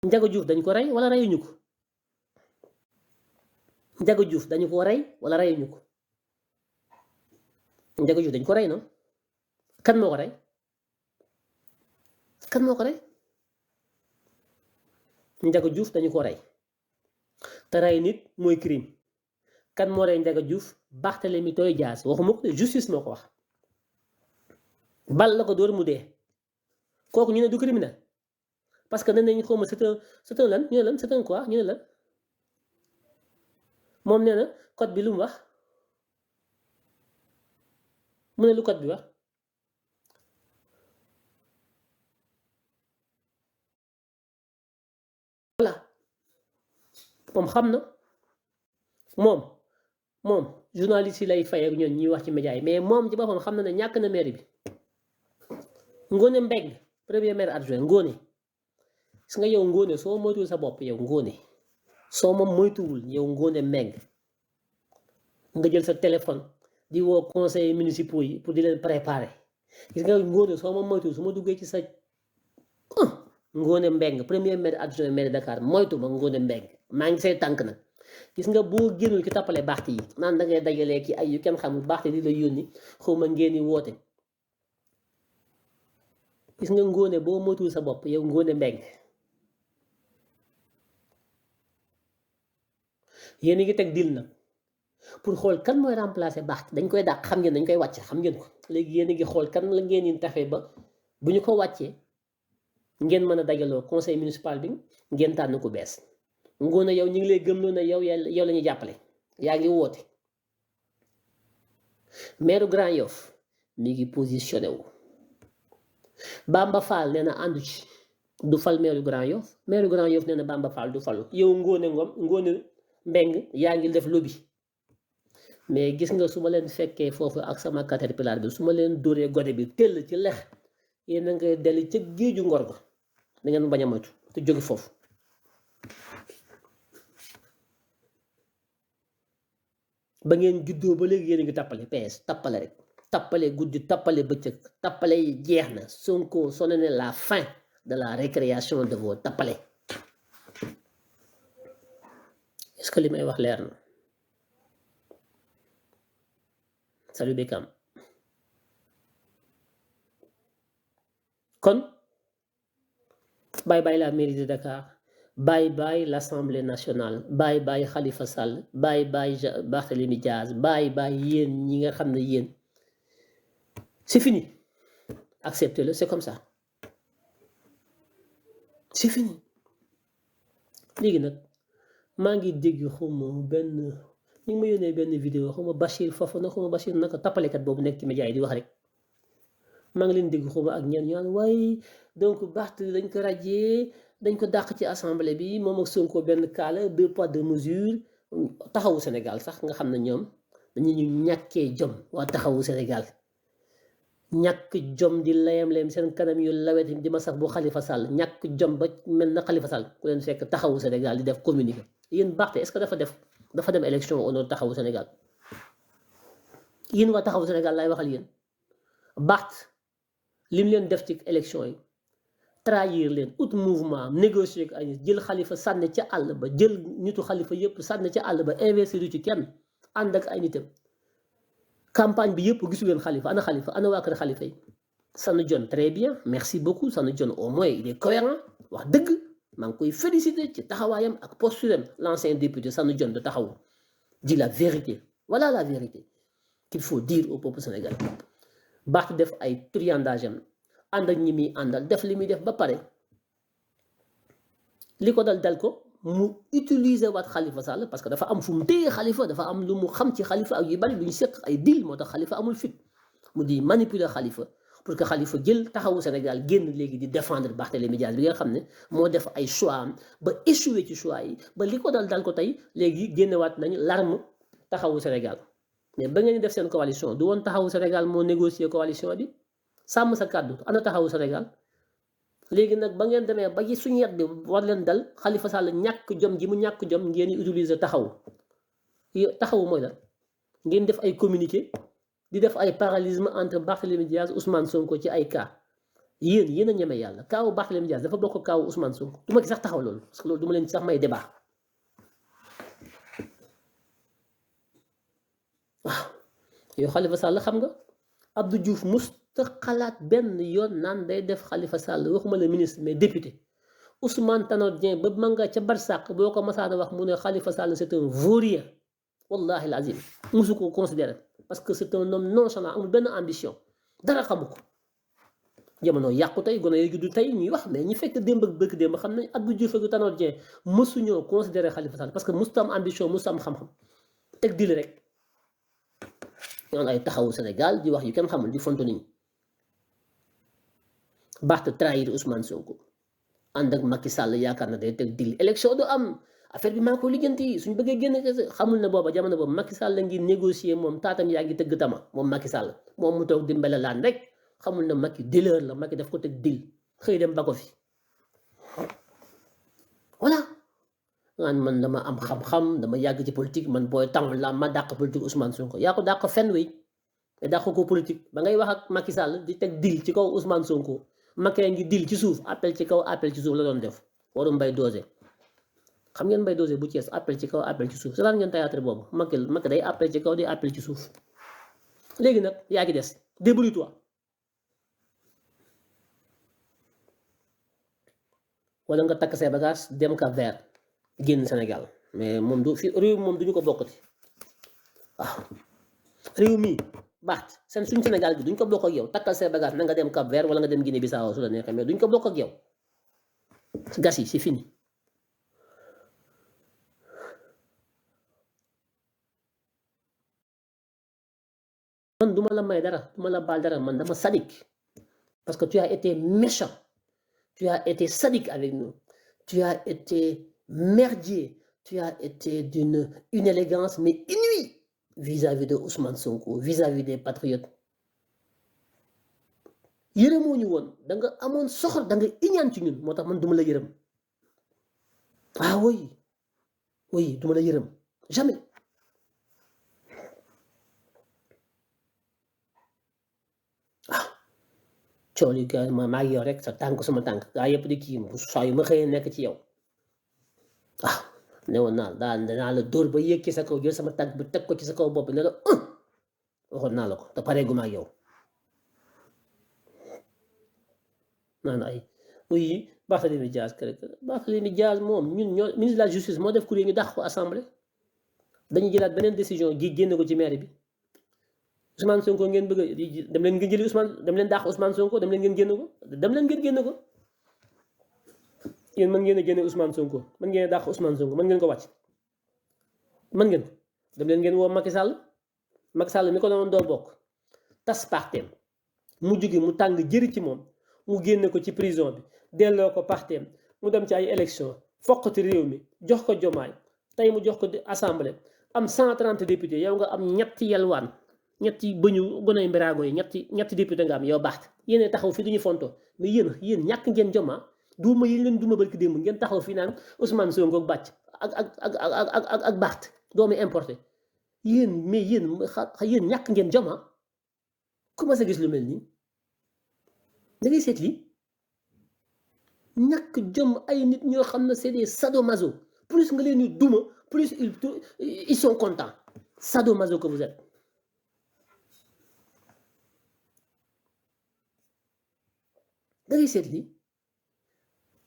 Ndiaga Diouf dañ ko rey wala reyuñu ko Ndiaga Diouf dañu ko rey wala reyuñu ko Ndiaga Diouf dañ ko rey non kan moo ko rey kan moo ko rey Ndiaga Diouf dañu ko rey te rey nit mooy crime kan moo rey Ndiaga Diouf Barthélémy Toye Dias waxuma ko justice moo ko wax bal la ko dóor mu dee kooku ñu ne du criminel parce que nee nañ xawma c'est un lan ñu ne lan c'est un quoi ñu ne lan moom nee na code bi lu mu wax mu ne lu code bi wax voilà moom xam na moom journaliste yi lay fay ak ñoom ñuy wax ci média yi mais moom ci boppam xam na ne ñàkk na maire bi Ngone Mbengue premier maire adjoint Ngone gis nga yow Ngone soo moytuwul sa bopp yow Ngone soo moom moytuwul yow Ngone Mbengue nga jël sa téléphone di woo conseillers municipaux yi pour di leen préparer gis nga Ngone soo moom moytuwul su ma duggee ci sa Ngone Mbengue premier maire adjoint maire Dakar moytu ma Ngone Mbengue maa ngi say tànk nag gis nga boo génnul ci tappale baaxti yi naan da ngay dajalee ki ay yu kenn xamul baaxti di la yónni xawma ngeen di woote gis nga Ngone boo moytuwul sa bopp yow Ngone Mbengue yéen a ngi teg dil nag pour xool kan mooy remplacer baaxti dañ koy dàq xam ngeen dañ koy wàcce xam ngeen ko léegi yéen a ngi xool kan la ngeen di taxee ba bu ñu ko wàccee ngeen mën a dajaloo conseil municipal bi ngeen tànn ko bees Ngone yow ñu ngi lay gëmloo ne yow la ñuy jàppale yaa ngi woote maire Grand Yoff mi ngi positionné wu Bamba Fall nee na àndu ci du fal maire Grand Yoff nee na Bamba Fall du falu yow Ngone Mbengue yaa ngi def lobby mais gis nga su ma leen fekkee foofu ak sama caterpillar bi su ma leen dóoree gone bi tëll ci lex yéen a ngay dellu ca géeju ngor ga da ngeen bañ a moytu te jóge foofu ba ngeen juddoo ba léegi yéen a ngi tappale PS tappale rek tappale guddi tappale bëccëg tappale yi jeex na Sonko sonné na la fin de la récréation de vos tappale est-ce que li may wax leer na salut Bekam kon bye bye la mairie de Dakar bye bye l'Assemblée nationale bye bye Khalifa Sall bye bye Barthélémy Diaz bye bye yéen ñi nga xam ne yéen c'est fini acceptez-le c'est comme ça c'est fini léegi nag maa ngi dégg xawma benn ñu ngi ma yónnee benn vidéo xawma Bachir Fofana xawma Bachir naka tappalekat boobu nekk ci média yi di wax rek maa ngi leen dégg xawma ak ñenn ñu naan waaye donc Barth dañ ko radier dañ ko dàq ci assemblée bi moom ak Sonko benn kaala 2 poids 2 mesures taxawu Sénégal sax nga xam ne ñoom dañu ñu ñàkkee jom waa taxawu Sénégal ñàkk jom di layam seen kanam yu lawet di ma sax bu Khalifa Sall ñàkk jom ba mel na Khalifa Sall ku leen fekk taxawu Sénégal di def communiqué yéen Barth est-ce que dafa dem élection au nom taxawu Sénégal yéen waa taxawu Sénégal laay waxal yéen Barth lim leen def ci élection yi trahir leen out mouvement négocier ak ay nit jël xalifa sànni ca àll ba jël nitu xalifa yëpp sànni ca àll ba investir ci kenn ànd ak ay nitam campagne bi yëpp gisu leen xalifa ana waa kër xalifa yi Sanu John très bien merci beaucoup Sanu John au moins il est cohérent wax dëgg maa ngi koy féliciter ci taxawaayam ak posture l'ancien député Sanu John de taxaw dit la vérité voilà la vérité qu'il faut dire au peuple sénégalais Barth def ay triandage am ànd ak ñi muy àndal def li muy def ba pare li ko dal ko mu utiliser waat Khalifa Sall parce que dafa am fu mu téye Khalifa dafa am lu mu xam ci Khalifa ak yu bari lu ñu seq ay deal moo tax Khalifa amul fit mu di manipuler Khalifa pour que Khalifa jël taxawu Sénégal génn léegi di défendre Barthélémy Dias bi nga xam ne moo def ay choix am ba échoué ci choix yi ba li ko dal ko tey léegi génnewaat nañ l'arme taxawu Sénégal mais ba ngeen def seen coalition du woon taxawu Sénégal moo négocier coalition bi sàmm sa kàddu ana taxawu Sénégal léegi nag ba ngeen demee ba suñu yet bi war leen dal Khalifa Sall ñàkk jom ji mu ñàkk jom ngeen utiliser taxawu mooy la ngeen def ay communiqué di def ay parallélisme entre Barthélémy Dias Ousmane Sonko ci ay cas yéen a ñeme yàlla kaawu Barthélémy Dias dafa bokk kaawu Ousmane Sonko du ma ci sax taxaw loolu parce que loolu du ma leen ci sax may débat waaw yow Khalifa Sall xam nga Abdou Diouf musta xalaat benn yoon naan day def Khalifa Sall waxuma le ministre mais député Ousmane Tanor Dieng ba ma nga ca barsàq boo ko masaana wax mu ne Khalifa Sall c'est un vaurien wallahi alazim musu ko considérer parce que c'est un homme nonchalant amul benn ambition dara xamu ko jamono yàqu tey gone yi du tey ñuy wax mais ñi fekk démb ak bëgg démb xam nañ Abdou Diouf ak Tanor Dieng mësuñoo considérer Khalifa Sall parce que musu am ambition musu am xam-xam teg dil rek ñoon ay taxawu Sénégal di wax yu kenn xamul di fonto nit ñi Barth trahir Ousmane Sonko ànd ak Macky Sall yaakaar na day teg dil élection du am affaire bi maa ko lijjanti suñ bëggee génn xamul na booba jamono boobu Macky Sall la ngi négocier moom taatam yaa ngi tëgg tama moom Macky Sall moom mu toog di mbelelaan rek xamul na Macky dealer la Macky daf ko teg dil xëy dem ba ko fi voilà ngaan man dama am xam-xam dama yàgg ci politique man booy temps la ma dàq politique Ousmane Sonko yaa ko dàq fenn wi te dàq ko politique ba ngay wax ak Macky Sall di teg dil ci kaw Ousmane Sonko Macky ngi dil ci suuf appel ci kaw appel ci suuf la doon def waru mbay dosé xam ngeen mbay dosé bu Thiès appel ci kaw appel ci suuf seetaan ngeen théâtre boobu Macky day appel ci kaw di appel ci suuf léegi nag yaa ngi des débrouille-toi wala nga takk say bagage dem Cap-Vert génn Sénégal mais moom du fi réew moom duñu ko bokkati waaw réew mii Barth suñ Sénégal bi duñ ko bokk ak yow takkal say bagage na nga dem Cap-Vert wala nga dem Guinée Bissau su la neexee mais duñ ko bokk ak yow gas yi c'est fini man duma la may dara duma la baal dara man dama sadique parce que tu as été méchant tu as été sadique avec nous tu as été merdier tu as été d'une inélégance mais inouïe vis-à-vis de Ousmane Sonko vis-à-vis des patriotes yërëmoo ñu woon da nga amoon soxor da nga iñaan ci ñun moo tax man duma la yërëm ah oui oui duma la yërëm jamais cool yi gars maa ngi yow rek sa tànk sama tànk gaa yëpp di kii saa yu ma xëyee nekk ci yow waaw ne woon naa danaa la dóor ba yéeg ci sa kaw jël sama tànk bi teg ko ci sa kaw bopp bi ne la waxoon naa la ko te pareegu ma ak yow naan ay oui Barthélémy Dias moom ñun ñoo ministre de la justice moo def kuréel ñu dàq ko assemblée dañuy jëlaat beneen décision ji génne ko ci maire bi Ousmane Sonko ngeen bëgg dem leen ngeen jëli Ousmane dem leen dàq Ousmane Sonko dem leen ngeen génn ko dem leen ngeen génn ko yéen mën ngeen a génne Ousmane Sonko mën ngeen a dàq Ousmane Sonko mën ngeen ko wàcc mën ngeen ko dem leen ngeen woo Macky Sall mi ko doon doo bokk tas parteem mu jóge mu tàng jëri ci moom mu génne ko ci prison bi delloo ko parteem mu dem ci ay élection foqati réew mi jox ko Jomaay tey mu jox ko assemblée am 130 députés yow nga am ñetti yelwaan ñetti bëñu gonay mbiraago yi ñetti député nga am yow Barth yéen taxaw fii duñu fonto mais yéen ñàkk ngeen joma duuma yi leen duma barki démb ngeen taxaw fii naan Ousmane Sonko ak bàcc ak Barth doomu importé yéen ñàkk ngeen joma commencé gis lu mel nii da ngay seet lii ñàkk jom ay nit ñoo xam ne c'est des sadomaso plus nga leen di duma plus ils sont contents sadomaso que vous êtes da ngay seet li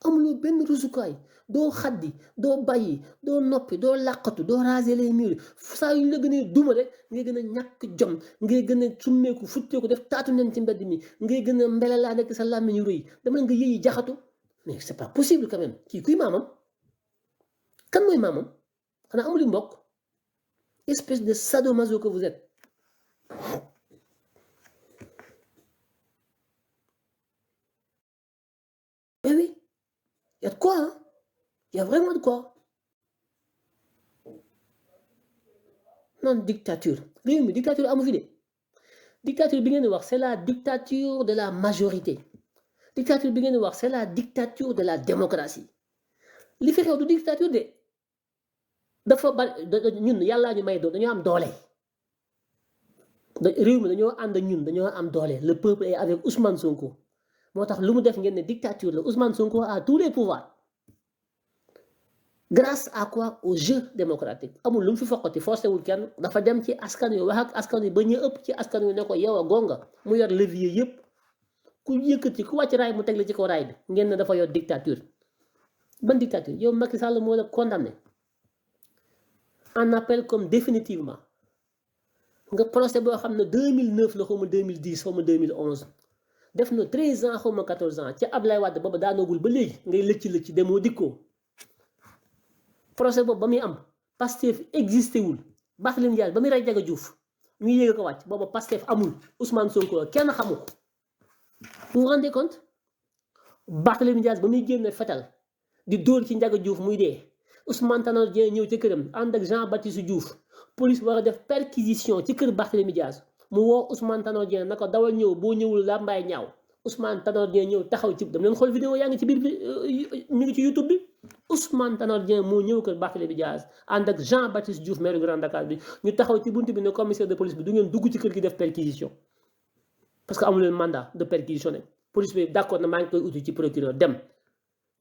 amuloo benn rusukaay doo xaddi doo bàyyi doo noppi doo làqatu doo raser les murs saa yu la gën a duma rek ngay gën a ñàkk jom ngay gën a summeeku futteeku def taatu nen ci mbedd mi ngay gën a mbelelaa nekk sa làmmiñ yu rëy dama nga yëyi jaxatu mais c'est pas possible quand même kii kuy maamam kan mooy maamam xanaa amuli mbokk espèce de sadomaso que vous êtes eh oui il y a de quoi hein il y a vraiment de quoi non dictature réew mi dictature amu fi de dictature bi ngeen di wax c'est la dictature de la majorité dictature bi ngeen di wax c'est la dictature de la démocratie li fi xew du dictature de dafa bari ñun yàllaa ñu may doon dañoo am doole réew mi dañoo ànd ñun dañoo am doole le peuple est avec Ousmane Sonko moo tax lu mu def ngeen ne dictature la Ousmane Sonko a tous les pouvoirs grâce à quoi au jeu démocratique amul lu mu fi foqati forcé wul kenn dafa dem ci askan wi wax ak askan wi ba ñu ëpp ci askan wi ne ko yow a gonga mu yor levier yëpp ku yëkkati ku wàcc raay mu teg la ci kaw raay bi ngeen ne dafa yor dictature ban dictature yow Macky Sall moo la condamné en appel comme définitivement nga procès boo xam ne 2009 la xaw ma 2010 xaw ma 2011 def na 13 ans xaw ma 14 ans ca Ablaye Wade booba daanoogul ba léegi ngay lëcc demoo dikkoo procès boobu ba muy am Pastef existé wul Barthélémy Dias ba muy rey Ndiaga Diouf ñu yéege ko wàcc booba Pastef amul Ousmane Sonko kenn xamu ko vous vous rendez compte Barthélémy Dias ba muy génn fetal di dóor ci Ndiaga Diouf muy dee Ousmane Tanor Dieng ñëw ci këram ànd ak Jean Baptiste Diouf police war a def perquisition ci kër Barthélémy Dias mu woo Ousmane Tanor Dieng na ko dawal ñëw boo ñëwul la mbaay ñaaw Ousmane Tanor Dieng ñëw taxaw ci dam leen xool vidéo yaa ngi ci biir ñu ngi ci YouTube bi Ousmane Tanor Dieng moo ñëw kër Barthélémy Dias ànd ak Jean Baptiste Diouf maire Grand Dakar bi ñu taxaw ci buntu bi ne commissaire de police bi du ngeen dugg ci kër gi def perquisition parce que amu leen mandat de perquisitionner police bi d'accord na maa ngi koy uti ci procureur dem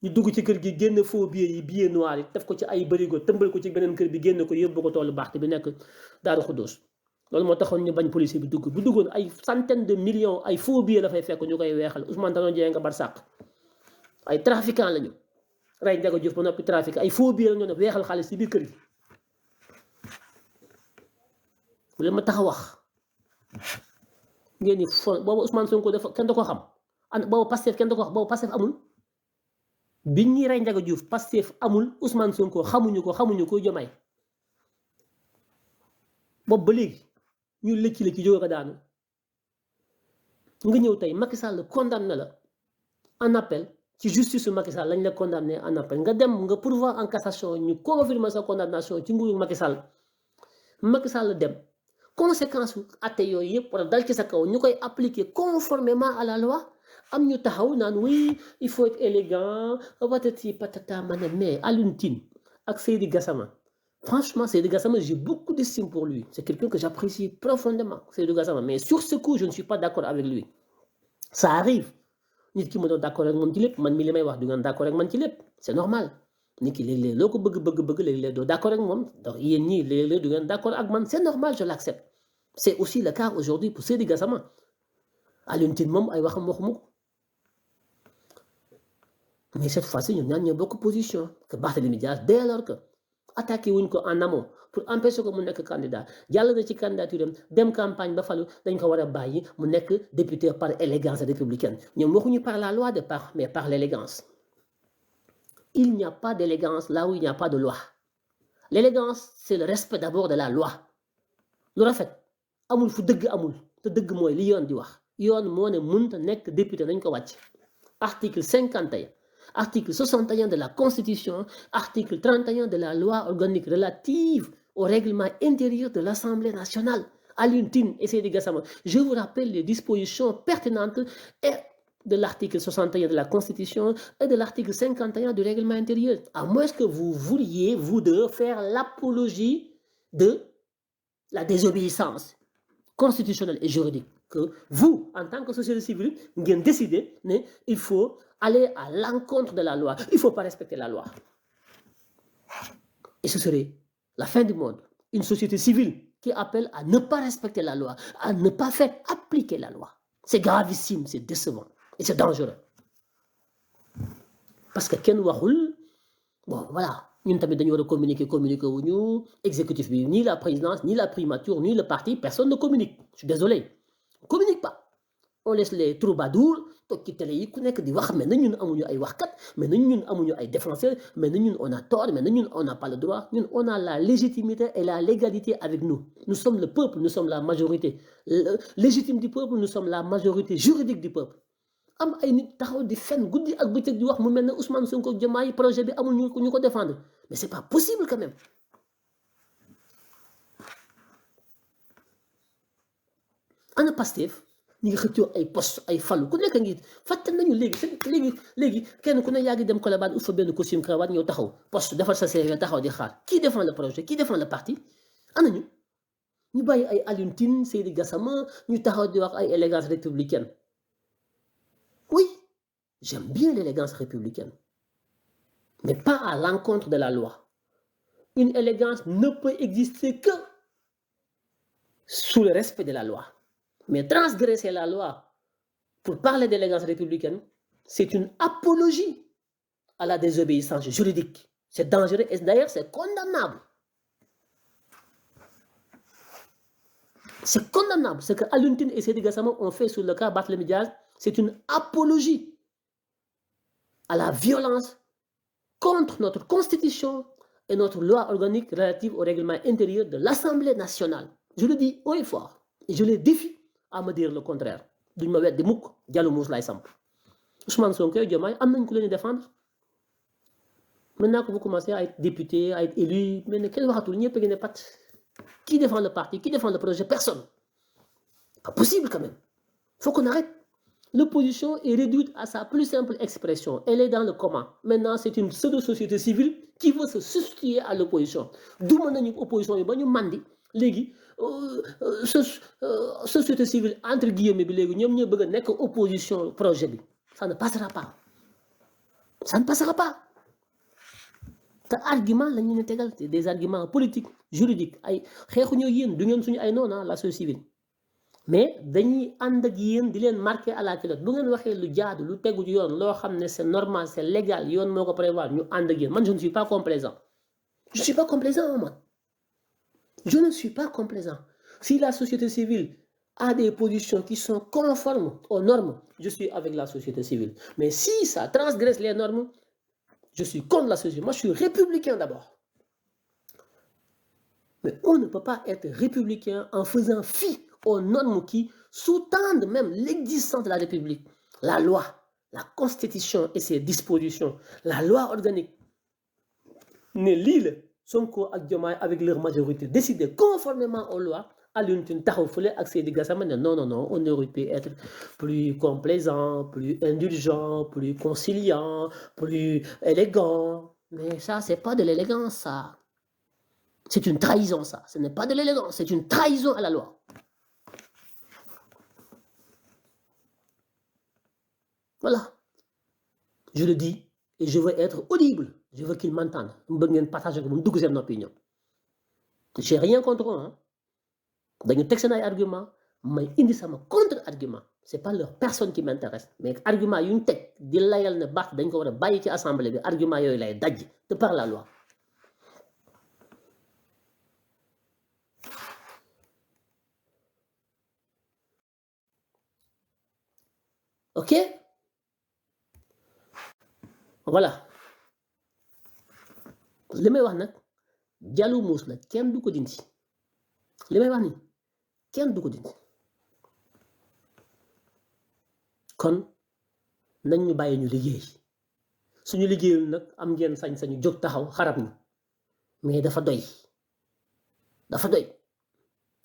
ñu dugg ci kër gi génn faux billets yi billets noirs yi def ko ci ay bërigo tëmbal ko ci beneen kër bi génn ko yóbbu ko toolu Barth bi nekk Daaru Xuddoos loolu moo taxoon ñu bañ policier bi dugg bu duggoon ay centaine de millions ay faux billets la fay fekk ñu koy weexal Ousmane Tanor Dieng nga bar sàq ay trafiquant lañu rey Ndiaga Diouf ba noppi trafic ay faux billets la ñu def weexal xaalis ci biir kër gi bu leen ma tax a wax ngeen ni fo boobu Ousmane Sonko dafa kenn da ko xam an boobu Pastef kenn da ko wax boobu Pastef amul bi ñuy rey Ndiaga Diouf Pastef amul Ousmane Sonko xamuñu ko Diomaye boobu ba léegi ñu lëcc jóge ko daanu nga ñëw tey Macky Sall condamné la en appel ci justice su Macky Sall lañ la condamné en appel nga dem nga pourvoir en cassation ñu confirmer sa condamnation ci nguuru Macky Sall dem conséquence atte yooyu yëpp war a dal ci sa kaw ñu koy appliquer conformément à la loi am ñu taxaw naan oui il faut être élégant patati patata ma ne mais Alioune Tine ak Seydi Gassama franchement Seydi Gassama j'ai beaucoup d'estime pour lui c'est quelqu'un que j'apprécie profondément Seydi Gassama mais sur ce coup je ne suis pas d'accord avec lui ça arrive nit ki ma doon d'accord ak moom ci lépp man mi li may wax du ngeen d'accord ak man ci lépp c'est normal nit ki léeg-léeg loo ko bëgg léeg-léeg doo d'accord ak moom donc yéen ñii léeg-léeg du ngeen d'accord ak man c'est normal je l'accepte c'est aussi le cas aujourd'hui pour Seydi Gassama Alioune Tine moom ay waxam waxuma ko mais cette fois-ci ñoom ñaar ñoo bokk position que Barthélémy Dias dès lors que attaqué wuñ ko en amont pour empêcher ko mu nekk candidat jàll na ci candidature am dem campagne ba falu dañ ko war a bàyyi mu nekk député par élégance républicaine ñoom waxuñu par la loi mais par l'élégance il n'y a pas d'élégance là où il n'y a pas de loi l'élégance c'est le respect d'abord de la loi lu rafet amul fu dëgg amul te dëgg mooy li yoon di wax yoon moo ne mënta nekk député dañ ko wàcc article 51 article 61 de la Constitution, article 31 de la loi organique relative au règlement intérieur de l'Assemblée nationale. Alioune Tine et Seydi Gassama, je vous rappelle les dispositions pertinentes et de l'article 61 de la Constitution et de l'article 51 du règlement intérieur. À moins que vous vouliez, vous deux, faire l'apologie de la désobéissance constitutionnelle et juridique. que vous, en tant que société civile, vous décidez qu'il faut aller à l'encontre de la loi. Il ne faut pas respecter la loi. Et ce serait la fin du monde. Une société civile qui appelle à ne pas respecter la loi, à ne pas faire appliquer la loi. C'est gravissime, c'est décevant et c'est dangereux. Parce que Ken Wahoul, bon voilà, nous devons communiquer wuñu, exécutif, ni la présidence, ni la primature, ni le parti, personne ne communique. Je suis désolé. On ne communique pas. On laisse les troubadours, qui télé yi ku nekk di wax, mais ñun amuñu ay waxkat, mais ñun amuñu ay défenseurs, mais ñun on a tort, mais ñun on n'a pas le droit. Ñun on a la légitimité et la légalité avec nous. Nous sommes le peuple, nous sommes la majorité. Légitime du peuple, nous sommes la majorité juridique du peuple. Am ay nit taxaw di fen guddi ak bëccëg di wax mu mel ne Ousmane Sonko Diomaye projet bi amul ñu ko défendre. Mais c'est pas possible quand même. Ana Pastef ñi ngi xëccoo ay poste ay fallu ku nekk ngi fàtte nañu léegi kenn ku ne yaa ngi dem Colobane fa benn costume cravate ñëw taxaw poste defal sa CV taxaw di xaar qui défend le projet qui défend le parti ana ñu bàyyi ay Alioune Tine Seydi Gassama ñu taxaw di wax ay élégance républicaine. Oui, j'aime bien l'élégance républicaine, mais pas à l'encontre de la loi. Une élégance ne peut exister que sous le respect de la loi. Mais transgresser la loi pour parler d'élégance républicaine, c'est une apologie à la désobéissance juridique. C'est dangereux et d'ailleurs c'est condamnable. C'est condamnable. Ce que Alioune Tine et Seydi Gassama ont fait sur le cas Barthélémy Dias, c'est une apologie à la violence contre notre constitution et notre loi organique relative au règlement intérieur de l'Assemblée nationale. Je le dis haut et fort. Et je les défie à me dire le contraire. Duñ ma wedd mukk Diallo Mouss lay samp. Ousmane Sonko Diomaye am nañ ku leen défendre. Maintenant que vous commencez à être député, à être élu, mais kenn waxatul ñëpp ngi ne pat. Qui défend le parti? Qui défend le projet? Personne. Pas possible quand même. Il faut qu'on arrête. L'opposition est réduite à sa plus simple expression. Elle est dans le coma. Maintenant, c'est une pseudo-société civile qui veut se substituer à l'opposition. D'où mon opposition est bonne, mandi. Légui, société civile, entre guillemets, nous avons opposition au projet. Ça ne passera pas. Ça ne passera pas. Argument, des arguments politiques, juridiques. La société civile. Mais dañuy ànd ak yéen di leen marqué à la culotte bu ngeen waxee lu jaadu lu tegu ci yoon loo xam ne c'est normal c'est légal yoon moo ko prévoir ñu ànd ak yéen man je ne suis pas complaisant. Je ne suis pas complaisant moi. Je ne suis pas complaisant. Si la société civile a des positions qui sont conformes aux normes, je suis avec la société civile. Mais si ça transgresse les normes, je suis contre la société. Moi je suis républicain d'abord. Mais on ne peut pas être républicain en faisant fi aux normes qui sous-tendent même l'existence de la République. La loi, la Constitution et ses dispositions, la loi organique. Ne l'île Sonko ak Diomaye avec leur majorité décidée conformément aux lois. Alioune Tine taxaw fële ak Seydi Gassama ne non, on aurait pu être plus complaisant, plus indulgent, plus conciliant, plus élégant. Mais ça, c'est pas de l'élégance, ça. C'est une trahison, ça. Ce n'est pas de l'élégance, c'est une trahison à la loi. Voilà. Je le dis et je veux être audible. Je veux qu'ils m'entendent. Je veux partager mon opinion. Je n'ai rien contre eux. Hein. Ils ont un argument, mais ils ont un contre-argument. Ce n'est pas leur personne qui m'intéresse. Mais argument, ils ont un argument, argument, de par la loi. Ok? Voilà. li may wax nag Diallo Mouss la kenn du ko dindi li may wax ni kenn du ko dindi kon nañ ñu bàyyi ñu liggéey suñu liggéeyul nag am ngeen sañ-sañu jóg taxaw xarab ñu mais dafa doy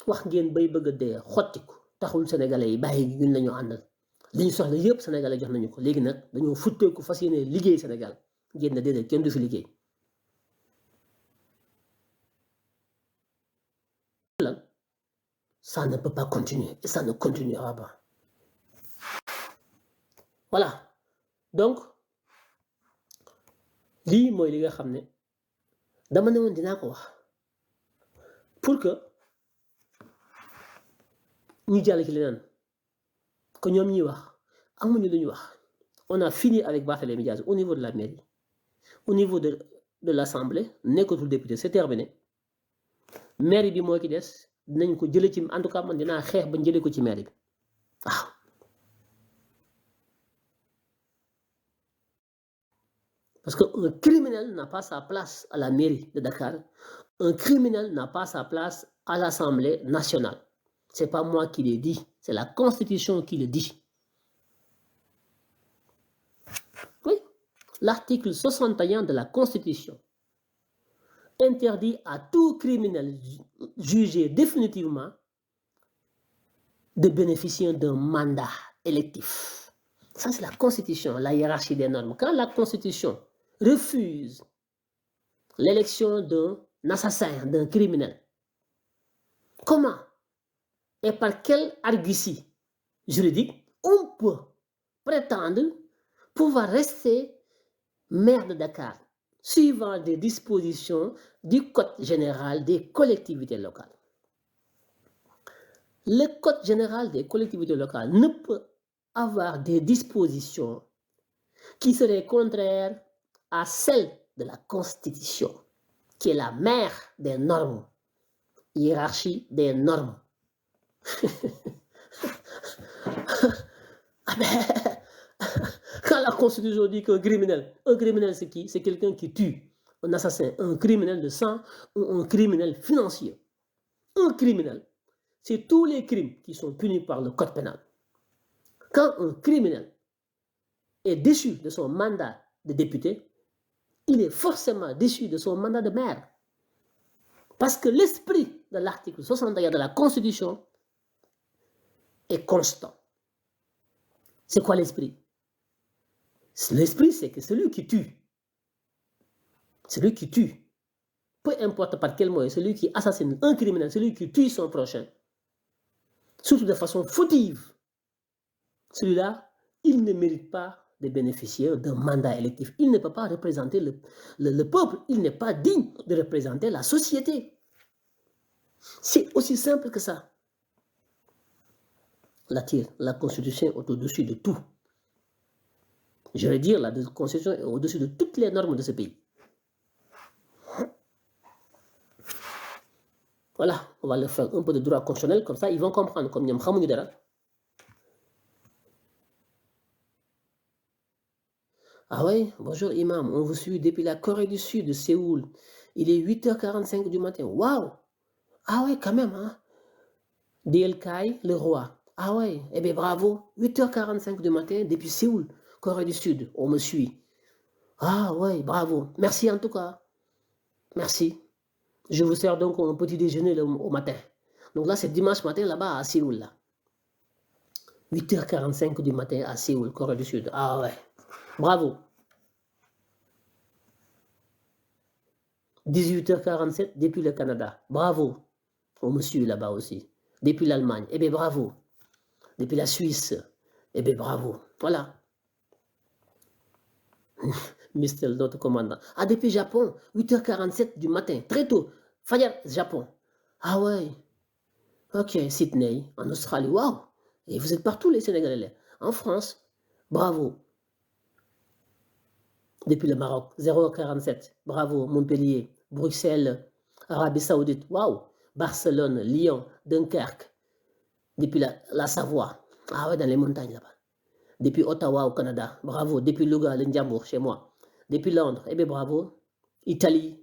wax ngeen bay bëgg a dee xottiku taxul sénégalais yi bàyyi ñun lañu àndal li ñu soxla yëpp sénégalais jox nañu ko léegi nag dañoo futteeku fas yéene liggéey Sénégal ngeen ne déedéet kenn du fi liggéey lan ça ne peut pas continuer et ça ne continuera pas. Voilà. Donc, lii mooy li nga xam ne dama ne woon dinaa ko wax pour que ñu jàll ci leneen que ñoom ñuy wax amuñu lu ñu wax. On a fini avec Barthélémy Diaz au niveau de la mairie, au niveau de l'Assemblée, nekkatul député, c'est terminé. Mairie bi moo ci des dinañ ko jëlee ci en tout cas man dinaa xeex ba jëlee ko ci mairie bi waaw. Parce qu'un criminel n'a pas sa place à la mairie de Dakar. Un criminel n'a pas sa place à l'Assemblée nationale. Ce n'est pas moi qui l'ai dit, c'est la Constitution qui le dit. Oui, l'article 61 de la Constitution interdit à tout criminel jugé définitivement de bénéficier d'un mandat électif. Ça, c'est la Constitution, la hiérarchie des normes. Quand la Constitution refuse l'élection d'un assassin, d'un criminel, comment et par quelle argutie juridique on peut prétendre pouvoir rester maire de Dakar suivant des dispositions du Code général des collectivités locales? Le Code général des collectivités locales ne peut avoir des dispositions qui seraient contraires à celles de la Constitution, qui est la mère des normes, hiérarchie des normes. Ah ben, quand la Constitution dit qu'un criminel c'est qui? C'est quelqu'un qui tue, un assassin, un criminel de sang ou un criminel financier. Un criminel, c'est tous les crimes qui sont punis par le Code pénal. Quand un criminel est déchu de son mandat de député, il est forcément déchu de son mandat de maire. Parce que l'esprit de l'article 61 de la Constitution est constant. C'est quoi l'esprit? L'esprit, c'est que celui qui tue, peu importe par quel moyen, celui qui assassine un criminel, celui qui tue son prochain, surtout de façon fautive, celui-là, il ne mérite pas de bénéficier d'un mandat électif. Il ne peut pas représenter le peuple. Il n'est pas digne de représenter la société. C'est aussi simple que ça. La Constitution est au-dessus de tout. Je vais dire, la Constitution est au-dessus de toutes les normes de ce pays. Voilà, on va leur faire un peu de droit constitutionnel, comme ça ils vont comprendre, comme ñoom xamuñu dara. Ah oui, bonjour Imam, on vous suit depuis la Corée du Sud, de Séoul. Il est 8h45 du matin. Waouh! Ah oui, quand même, hein? DL Kai, le roi. Ah ouais, eh bien bravo, 8h45 du matin depuis Séoul, Corée du Sud, on me suit. Ah ouais, bravo. Merci en tout cas. Merci. Je vous sers donc un petit déjeuner au matin. Donc là, c'est dimanche matin là-bas à Séoul. Là. 8h45 du matin à Séoul, Corée du Sud. Ah ouais, bravo. 18h47 depuis le Canada. Bravo. On me suit là-bas aussi. Depuis l'Allemagne. Eh bien bravo. Depuis la Suisse. Eh bien bravo. Voilà. Mr. notre commandant. Ah, depuis Japon, 8h47 du matin, très tôt. Fayard, Japon. Ah ouais. Ok, Sydney, en Australie. Waouh. Et vous êtes partout les Sénégalais. En France, bravo. Depuis le Maroc, 0h47. Bravo, Montpellier, Bruxelles, Arabie Saoudite. Waouh. Barcelone, Lyon, Dunkerque. Depuis la Savoie. Ah ouais, dans les montagnes là-bas. Depuis Ottawa au Canada. Bravo. Depuis Louga, le Ndiambour, chez moi. Depuis Londres, eh bien bravo. Italie,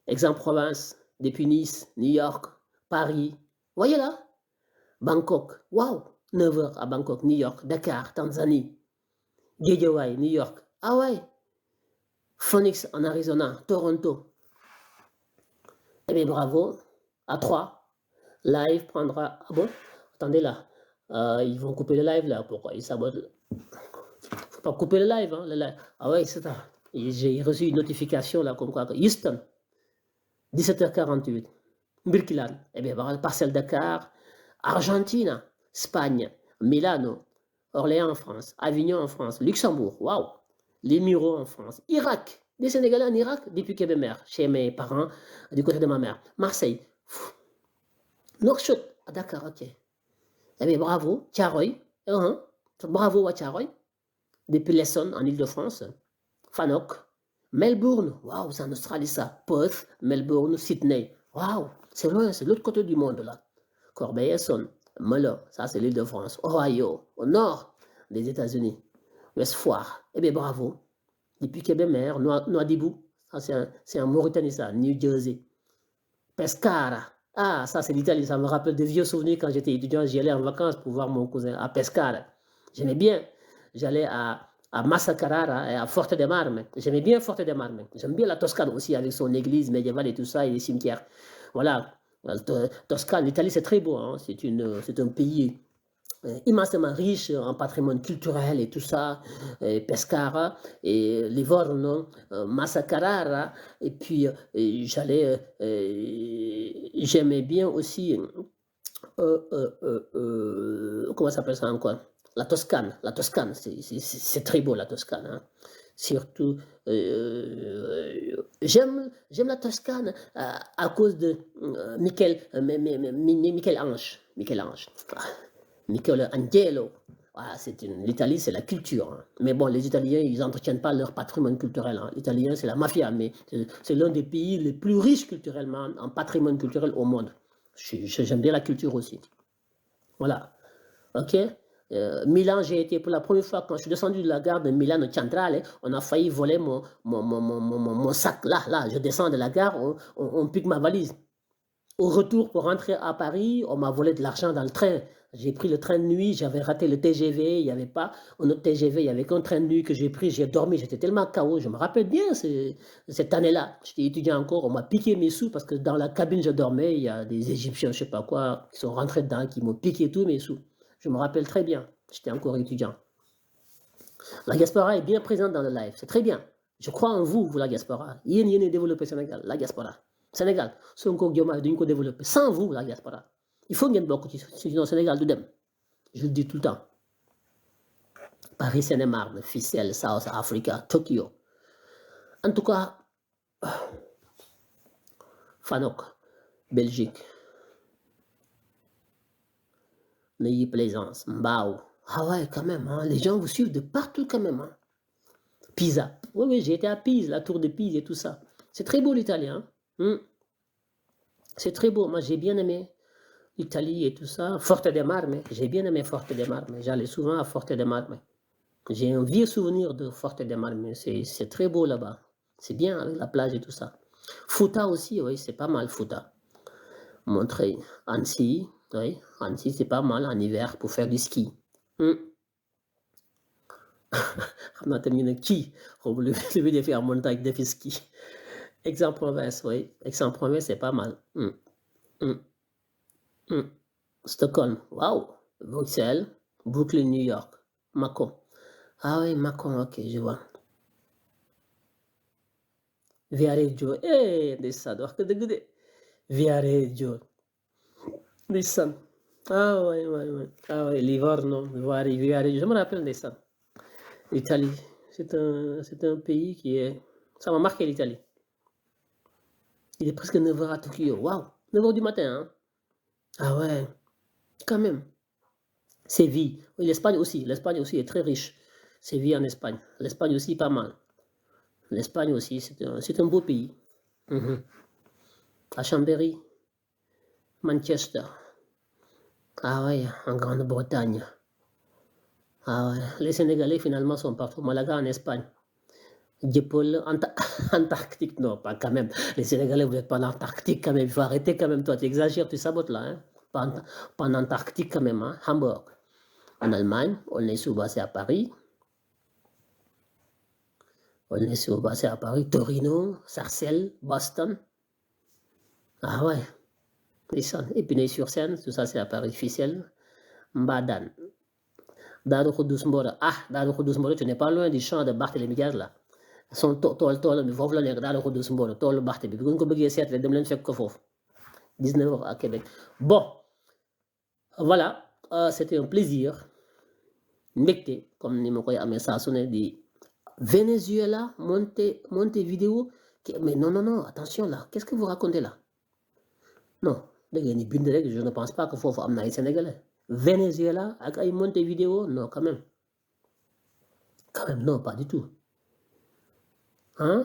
Aix-en-Provence, depuis Nice, New York, Paris. Voyez là? Bangkok, waouh, 9h à Bangkok, New York, Dakar, Tanzanie, Guédiawaye, New York. Ah ouais. Phoenix en Arizona, Toronto. Eh bien bravo. À 3. Live prendra. Ah bon? Attendez là. Ils vont couper le live là. Pourquoi ils sabotent? Faut pas couper le live, hein, le live. Ah ouais, c'est ça. J'ai reçu une notification là comme quoi que Houston, 17h48, Birkilan, eh bien, Parcelles Dakar, Argentine, Espagne, Milano, Orléans en France, Avignon en France, Luxembourg, waouh, les Mureaux en France, Irak, des Sénégalais en Irak depuis Kébémer, chez mes parents, du côté de ma mère, Marseille, Nouakchott, à Dakar, ok. Eh bien, bravo, Thiaroye, bravo à Thiaroye, depuis l'Essonne en Ile-de-France, Fanok, Melbourne, waouh, c'est en Australie ça, Perth, Melbourne, Sydney, waouh, c'est loin, c'est l'autre côté du monde là. Corbeil-Essonne, Melo, ça c'est l'île de France, Ohio, au nord des États-Unis, West Foire, eh bien bravo, depuis Kébémer, Nouadhibou, ça c'est en Mauritanie ça, New Jersey, Pescara, ah ça c'est l'Italie, ça me rappelle des vieux souvenirs quand j'étais étudiant, j'y allais en vacances pour voir mon cousin à Pescara, j'aimais bien, j'allais à Massa Carrara et à Forte dei Marmi, j'aimais bien Forte dei Marmi, j'aime bien la Toscane aussi avec son église médiévale et tout ça et les cimetières, voilà. Toscane, l'Italie c'est très beau, hein? C'est un pays immensément riche en patrimoine culturel et tout ça, Pescara, et Livorno, Massa Carrara, et puis j'aimais bien aussi, comment ça s'appelle ça encore? La Toscane, c'est très beau la Toscane, hein? Surtout, j'aime la Toscane à cause de Michel-Ange. Michelangelo. Voilà, l'Italie, c'est la culture. Hein. Mais bon, les Italiens, ils n'entretiennent pas leur patrimoine culturel. Hein. L'italien, c'est la mafia, mais c'est l'un des pays les plus riches culturellement en patrimoine culturel au monde. J'aime bien la culture aussi. Voilà. Ok. Milan, j'ai été pour la première fois quand je suis descendu de la gare de Milano Centrale, on a failli voler mon sac. Là, je descends de la gare, on pique ma valise. Au retour pour rentrer à Paris, on m'a volé de l'argent dans le train. J'ai pris le train de nuit, j'avais raté le TGV, il n'y avait pas un autre TGV, il n'y avait qu'un train de nuit que j'ai pris, j'ai dormi, j'étais tellement KO, je me rappelle bien cette année-là. J'étais étudiant encore, on m'a piqué mes sous parce que dans la cabine je dormais, il y a des Égyptiens, je ne sais pas quoi, qui sont rentrés dedans, qui m'ont piqué tous mes sous. Je me rappelle très bien, j'étais encore étudiant. La diaspora est bien présente dans le live, c'est très bien. Je crois en vous, la diaspora. Yéen est développé Sénégal, la diaspora. Sénégal, Sonko Diomaye duñ ko développer sans vous, la diaspora. Il faut ngeen bokk ci sinon Sénégal du dem. Je le dis tout le temps. Paris, Seine-et-Marne, Ficelle, South Africa, Tokyo. En tout cas, Fanok, Belgique, Neuilly-Plaisance, Mbao. Ah ouais, quand même, hein, les gens vous suivent de partout quand même. Hein. Pisa. Oui, j'ai été à Pise, la tour de Pise et tout ça. C'est très beau l'italien. Hein. C'est très beau, moi j'ai bien aimé l'Italie et tout ça. Forte dei Marmi, j'ai bien aimé Forte dei Marmi. J'allais souvent à Forte dei Marmi. J'ai un vieux souvenir de Forte dei Marmi. C'est très beau là-bas. C'est bien avec la plage et tout ça. Fouta aussi, oui, c'est pas mal Fouta. Montreuil, Annecy, oui, Annecy c'est pas mal en hiver pour faire du ski. xam naa tam ñu ne kii xaw ma lu muy defee en montagne defi ski. Aix-en-Provence, oui. Aix-en-Provence, c'est pas mal. Stockholm, waouh. Bruxelles, Brooklyn, New York. Macon. Ah oui, Macon, ok, je vois. Viareggio, ndeysaan wax ko dëgg de. Viareggio. Ndeysaan. Ah ouais, Livorno, Viareggio, je me rappelle ndeysaan. L'Italie, c'est un pays qui est... Ça m'a marqué l'Italie. Il est presque 9h à Tokyo. Waouh, 9h du matin. Hein? Ah ouais, quand même. Séville. Oui, l'Espagne aussi. L'Espagne aussi est très riche. Séville en Espagne. L'Espagne aussi, pas mal. L'Espagne aussi, c'est un beau pays. À Chambéry. Manchester. Ah ouais, en Grande-Bretagne. Ah ouais, les Sénégalais finalement sont partout. Malaga en Espagne. Dieuppeul, Antarctique, non, pas quand même. Les Sénégalais, vous n'êtes pas en Antarctique quand même. Il faut arrêter quand même, toi. Tu exagères, tu sabotes là. Hein? Pas en Antarctique quand même. Hein? Hambourg. En Allemagne, on est sous-basé à Paris. On est sous-basé à Paris. Torino, Sarcelles, Boston. Ah ouais. Épinay-sur-Seine, tout ça c'est à Paris. Ficelle, Mbadan. Darou Khoudoss Mboro. Ah, Darou Khoudoss Mboro, tu n'es pas loin du champ de Barthélémy Diaz là. Son tool bi foofu la nekk Darou Khoudoss Mboro toolu Barthé bi bu ngeen ko bëggee seetle dem leen fekk ko foofu 19h à Québec. Bon, Voilà, c'était un plaisir mbégte comme ni ma koy amee saa su ne di Venezuela monter vidéo mais non non non attention là qu'est-ce que vous racontez là non da ngeen di bind rek je ne pense pas que foofu am na ay sénégalais Venezuela ak ay monter vidéo non quand même non pas du tout ah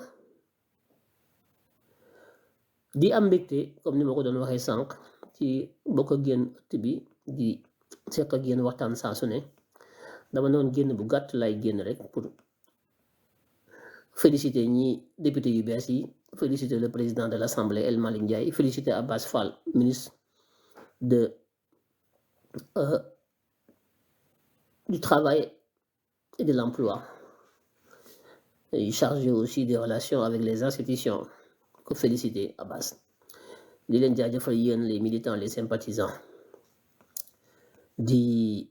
di am mbégte comme ni ma ko doon waxee sànq ci bokk ak yéen ëtt bi di seq ak yéen waxtaan saa su ne dama noon génn bu gàtt lay génn rek pour féliciter ñi député yu bees yi féliciter le président de l'Assemblée El Malick Ndiaye féliciter Abbas Fall ministre de du travail et de l'emploi et chargé aussi des relations avec les institutions ko féliciter Abbas di leen jaajëfal yéen les militants les sympathisants di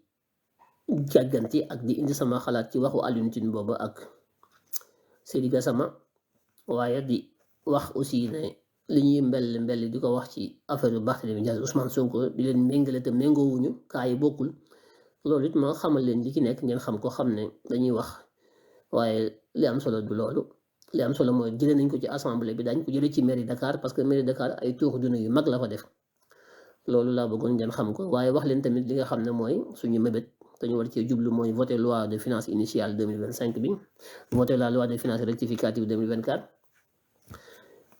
jàgganti ak di indi sama xalaat ci waxu Alioune Tine boobu ak Seydi Gassama waaye di wax aussi ne li ñuy mbell di ko wax ci affaire yu Barthélémy Dias Ousmane Sonko di leen méngale te méngoowuñu kaa yi bokkul loolu it ma xamal leen li ci nekk ngeen xam ko xam ne dañuy wax waaye li am solo du loolu li am solo mooy jëlee nañ ko ci assemblée bi dañ ko jëlee ci mairie Dakar parce que mairie Dakar ay tuux duna yu mag la fa def loolu laa bëggoon ngeen xam ko waaye wax leen tamit li nga xam ne mooy suñu mébét dañu war cee jublu mooy voter loi de finances initiale 2025 bi voter la loi de finances rectificative 2024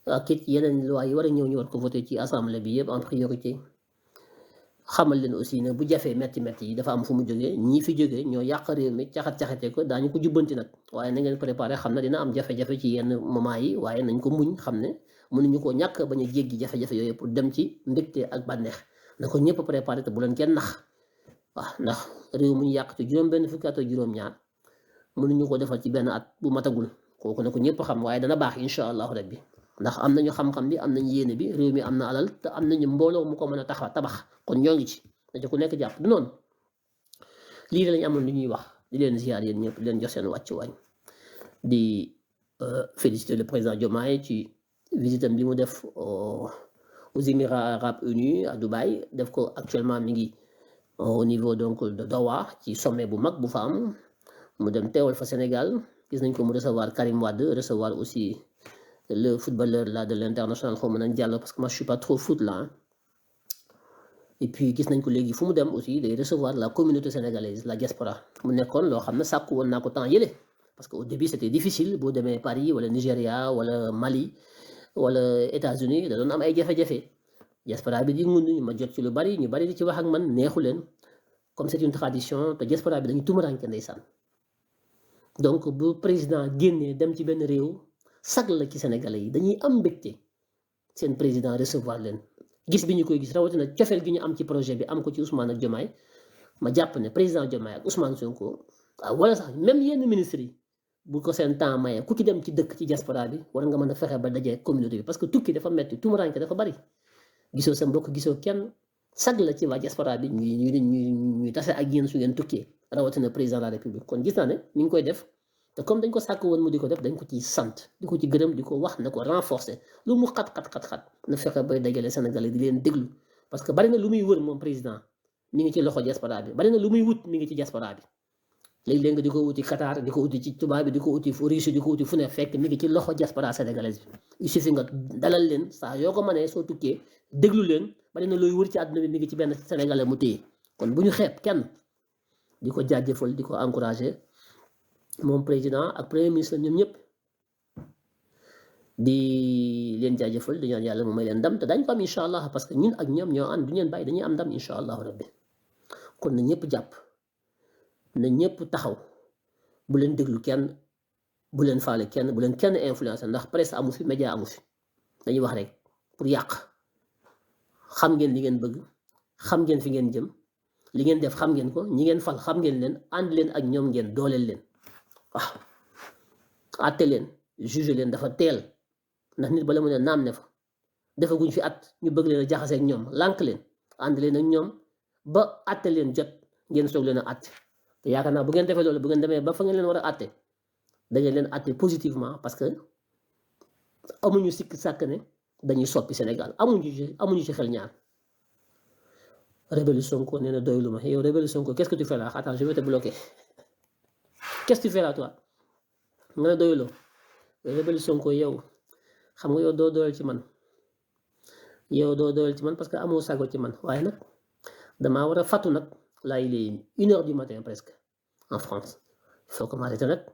ak it yeneen loi yi war a ñëw ñu war ko voter ci assemblée bi yëpp en priorité xamal leen aussi ne bu jafee metti yi dafa am fu mu jógee ñii fi jógee ñoo yàq réew mi caxat-caxate ko daañu ko jubbanti nag waaye na ngeen préparé xam ne dina am jafe-jafe ci yenn moment yi waaye nañ ko muñ xam ne mënuñu koo ñàkk bañ a jéggi jafe-jafe yooyu pour dem ci mbégte ak bànneex na ko ñëpp préparé te bu leen kenn nax waaw ndax réew mu ñu yàq ci juróom-benn fukki at ak juróom-ñaar mënuñu ko defal ci benn at bu matagul kooku na ko ñëpp xam waaye dana baax incha allahu rabbi ndax am nañu xam-xam bi am nañu yéene bi réew mi am na alal te am nañu mbooloo mu ko mën a tabax kon ñoo ngi ci dañu ku nekk jàpp du noonu lii lañ amoon lu ñuy wax di leen ziar yéen ñëpp di leen jox seen wàccuwaay di féliciter le président Diomaye ci visitam bi mu def aux Émirats arabes unis à Dubaï def ko actuellement mi ngi au niveau donc de Doha ci sommet bu mag bu fa am mu dem teewal fa Sénégal gis nañ ko mu recevoir Karim Wade recevoir aussi le footballeur là de l'international xaw ma nañ jàll parce que moi je suis pas trop foot là hein. Et puis gis nañ ko léegi fu mu dem aussi day recevoir la communauté sénégalaise la diaspora mu nekkoon loo xam ne sàkku woon naa ko temps yële parce que au début c'était difficile boo demee Paris wala Nigéria wala Mali wala États-Unis da doon am ay jafe-jafe diaspora bi di ngun ma jot ci lu bari ñu bari di ci wax ak man neexu leen comme c'est une tradition te diaspora bi dañu tumuraanke ndeysaan donc bu président génnee dem ci benn réew sag la ci sénégalais yi dañuy am mbégte seen président recevoir leen gis bi ñu koy gis rawatina cofeel gi ñu am ci projet bi am ko ci Ousmane ak Diomaye ma jàpp ne président Diomaye ak Ousmane Sonko wala sax même yenn ministres yi bu ko seen temps maye ku ci dem ci dëkk ci diaspora bi war nga mën a fexe ba dajee communauté bi parce que tukki dafa metti tumuraanke dafa bari gisoo sa mbokk gisoo kenn sag la ci waa diaspora bi ñuy tase ak yéen su ngeen tukkee rawatina président de la république kon gis naa ne mi ngi koy def te comme dañ ko sàkk woon mu di ko def dañ ko ci sant di ko ci gërëm di ko wax na ko renforcer lu mu xat na fexe bay dajale Sénégalais di leen déglu parce que bari na lu muy wër moom président mi ngi ci loxo diaspora bi bari na lu muy wut mi ngi ci diaspora bi léegi-léegi nga di ko wuti Qatar di ko wuti ci tubaab bi di ko wuti Russie di ko wuti fu ne fekk mi ngi ci loxo diaspora sénégalaise bi il suffit nga dalal leen saa yoo ko mënee soo tukkee déglu leen bari na looy wër ci àdduna bi mi ngi ci benn sénégalais mu téye kon bu ñu xeeb kenn di ko jaajëfal di ko encourager moom président ak premier ministre ñoom ñëpp di leen jaajëfal di ñaan yàlla mu may leen ndam te dañ ko am incha allah parce que ñun ak ñoom ñoo ànd du ñeen bàyyi dañuy am ndam incha allahu rabbi kon na ñëpp jàpp na ñëpp taxaw bu leen déglu kenn bu leen faale kenn bu leen kenn influencé ndax presse amu fi média amu fi dañuy wax rek pour yàq xam ngeen li ngeen bëgg xam ngeen fi ngeen jëm li ngeen def xam ngeen ko ñi ngeen fal xam ngeen leen ànd leen ak ñoom ngeen dooleel leen waaw àtte leen juge leen dafa teel ndax nit bala mu ne naam ne fa defaguñ fi at ñu bëgg leen a jaxaseeg ñoom lànk leen ànd leen ak ñoom ba àtte leen jot ngeen soog leen a àtte te yaakaar naa bu ngeen defee loolu bu ngeen demee ba fa ngeen leen war a àtte da ngeen leen àtte positivement parce que amuñu sikk sàkk ne dañuy soppi Sénégal amuñu ci xel ñaar Rebelle Sonko nee na doylu ma yow Rebelle Sonko qu'est-ce que tu fais là? Attends, je vais te bloquer. Qu'est-ce que tu fais là toi? nga ne doyuloo Rebelle Sonko yow xam nga yow doo doyal ci man yow doo doyal ci man parce que amoo sago ci man waaye nag damaa war a fatu nag là il est 1h du matin presque en France il faut que ma arrêté nag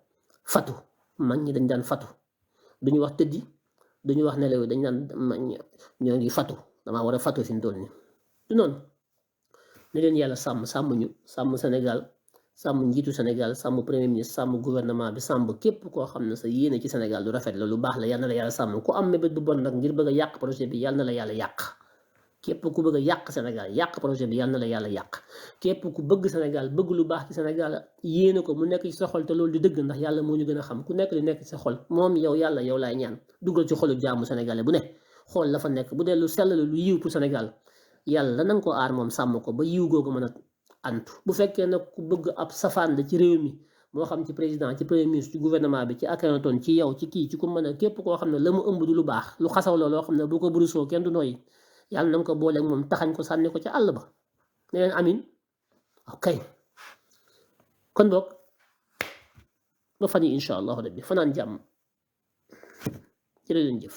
fatu mag ñi dañ daan fatu duñu wax tëddi duñu wax nelaw dañ daan ñoo ngi fatu damaa war a fatu fi mu toll nii du noonu ne leen yàlla sàmm sàmm ñu sàmm Sénégal sàmm njiitu Sénégal sàmm premier ministre sàmm gouvernement bi sàmm képp koo xam ne sa yéene ci Sénégal lu rafet la lu baax la yal na la yàlla sàmm ku am mébét bu bon nag ngir bëgg a yàq projet bi yal na la yàlla yàq képp ku bëgg a yàq Sénégal yàq projet bi yal na la yàlla yàq képp ku bëgg Sénégal bëgg lu baax ci Sénégal yéene ko mu nekk ci sa xol te loolu di dëgg ndax yàlla moo ñu gën a xam ku nekk li nekk ci sa xol moom yow yàlla yow laay ñaan dugal ci xolu jaamu sénégalais bu ne xool la fa nekk bu dee lu sell la lu yiw pour Sénégal yàlla na nga ko aar moom sàmm ko ba yiw googu mën a antu bu fekkee nag ku bëgg ab safaan la ci réew mi moo xam ci président ci premier ministre ci gouvernement bi ci Akhenaton ci yow ci kii ci ku mën a képp koo xam ne la mu ëmb du lu baax lu xasaw la loo xam ne bu ko brusoo kenn du nooyi yàlla na nga ko booleeg moom taxañ ko sànni ko ca àll ba ne leen amin ok kon boog ba fan yi incha allahu rabbi fanaan jàmm jërë leen jëf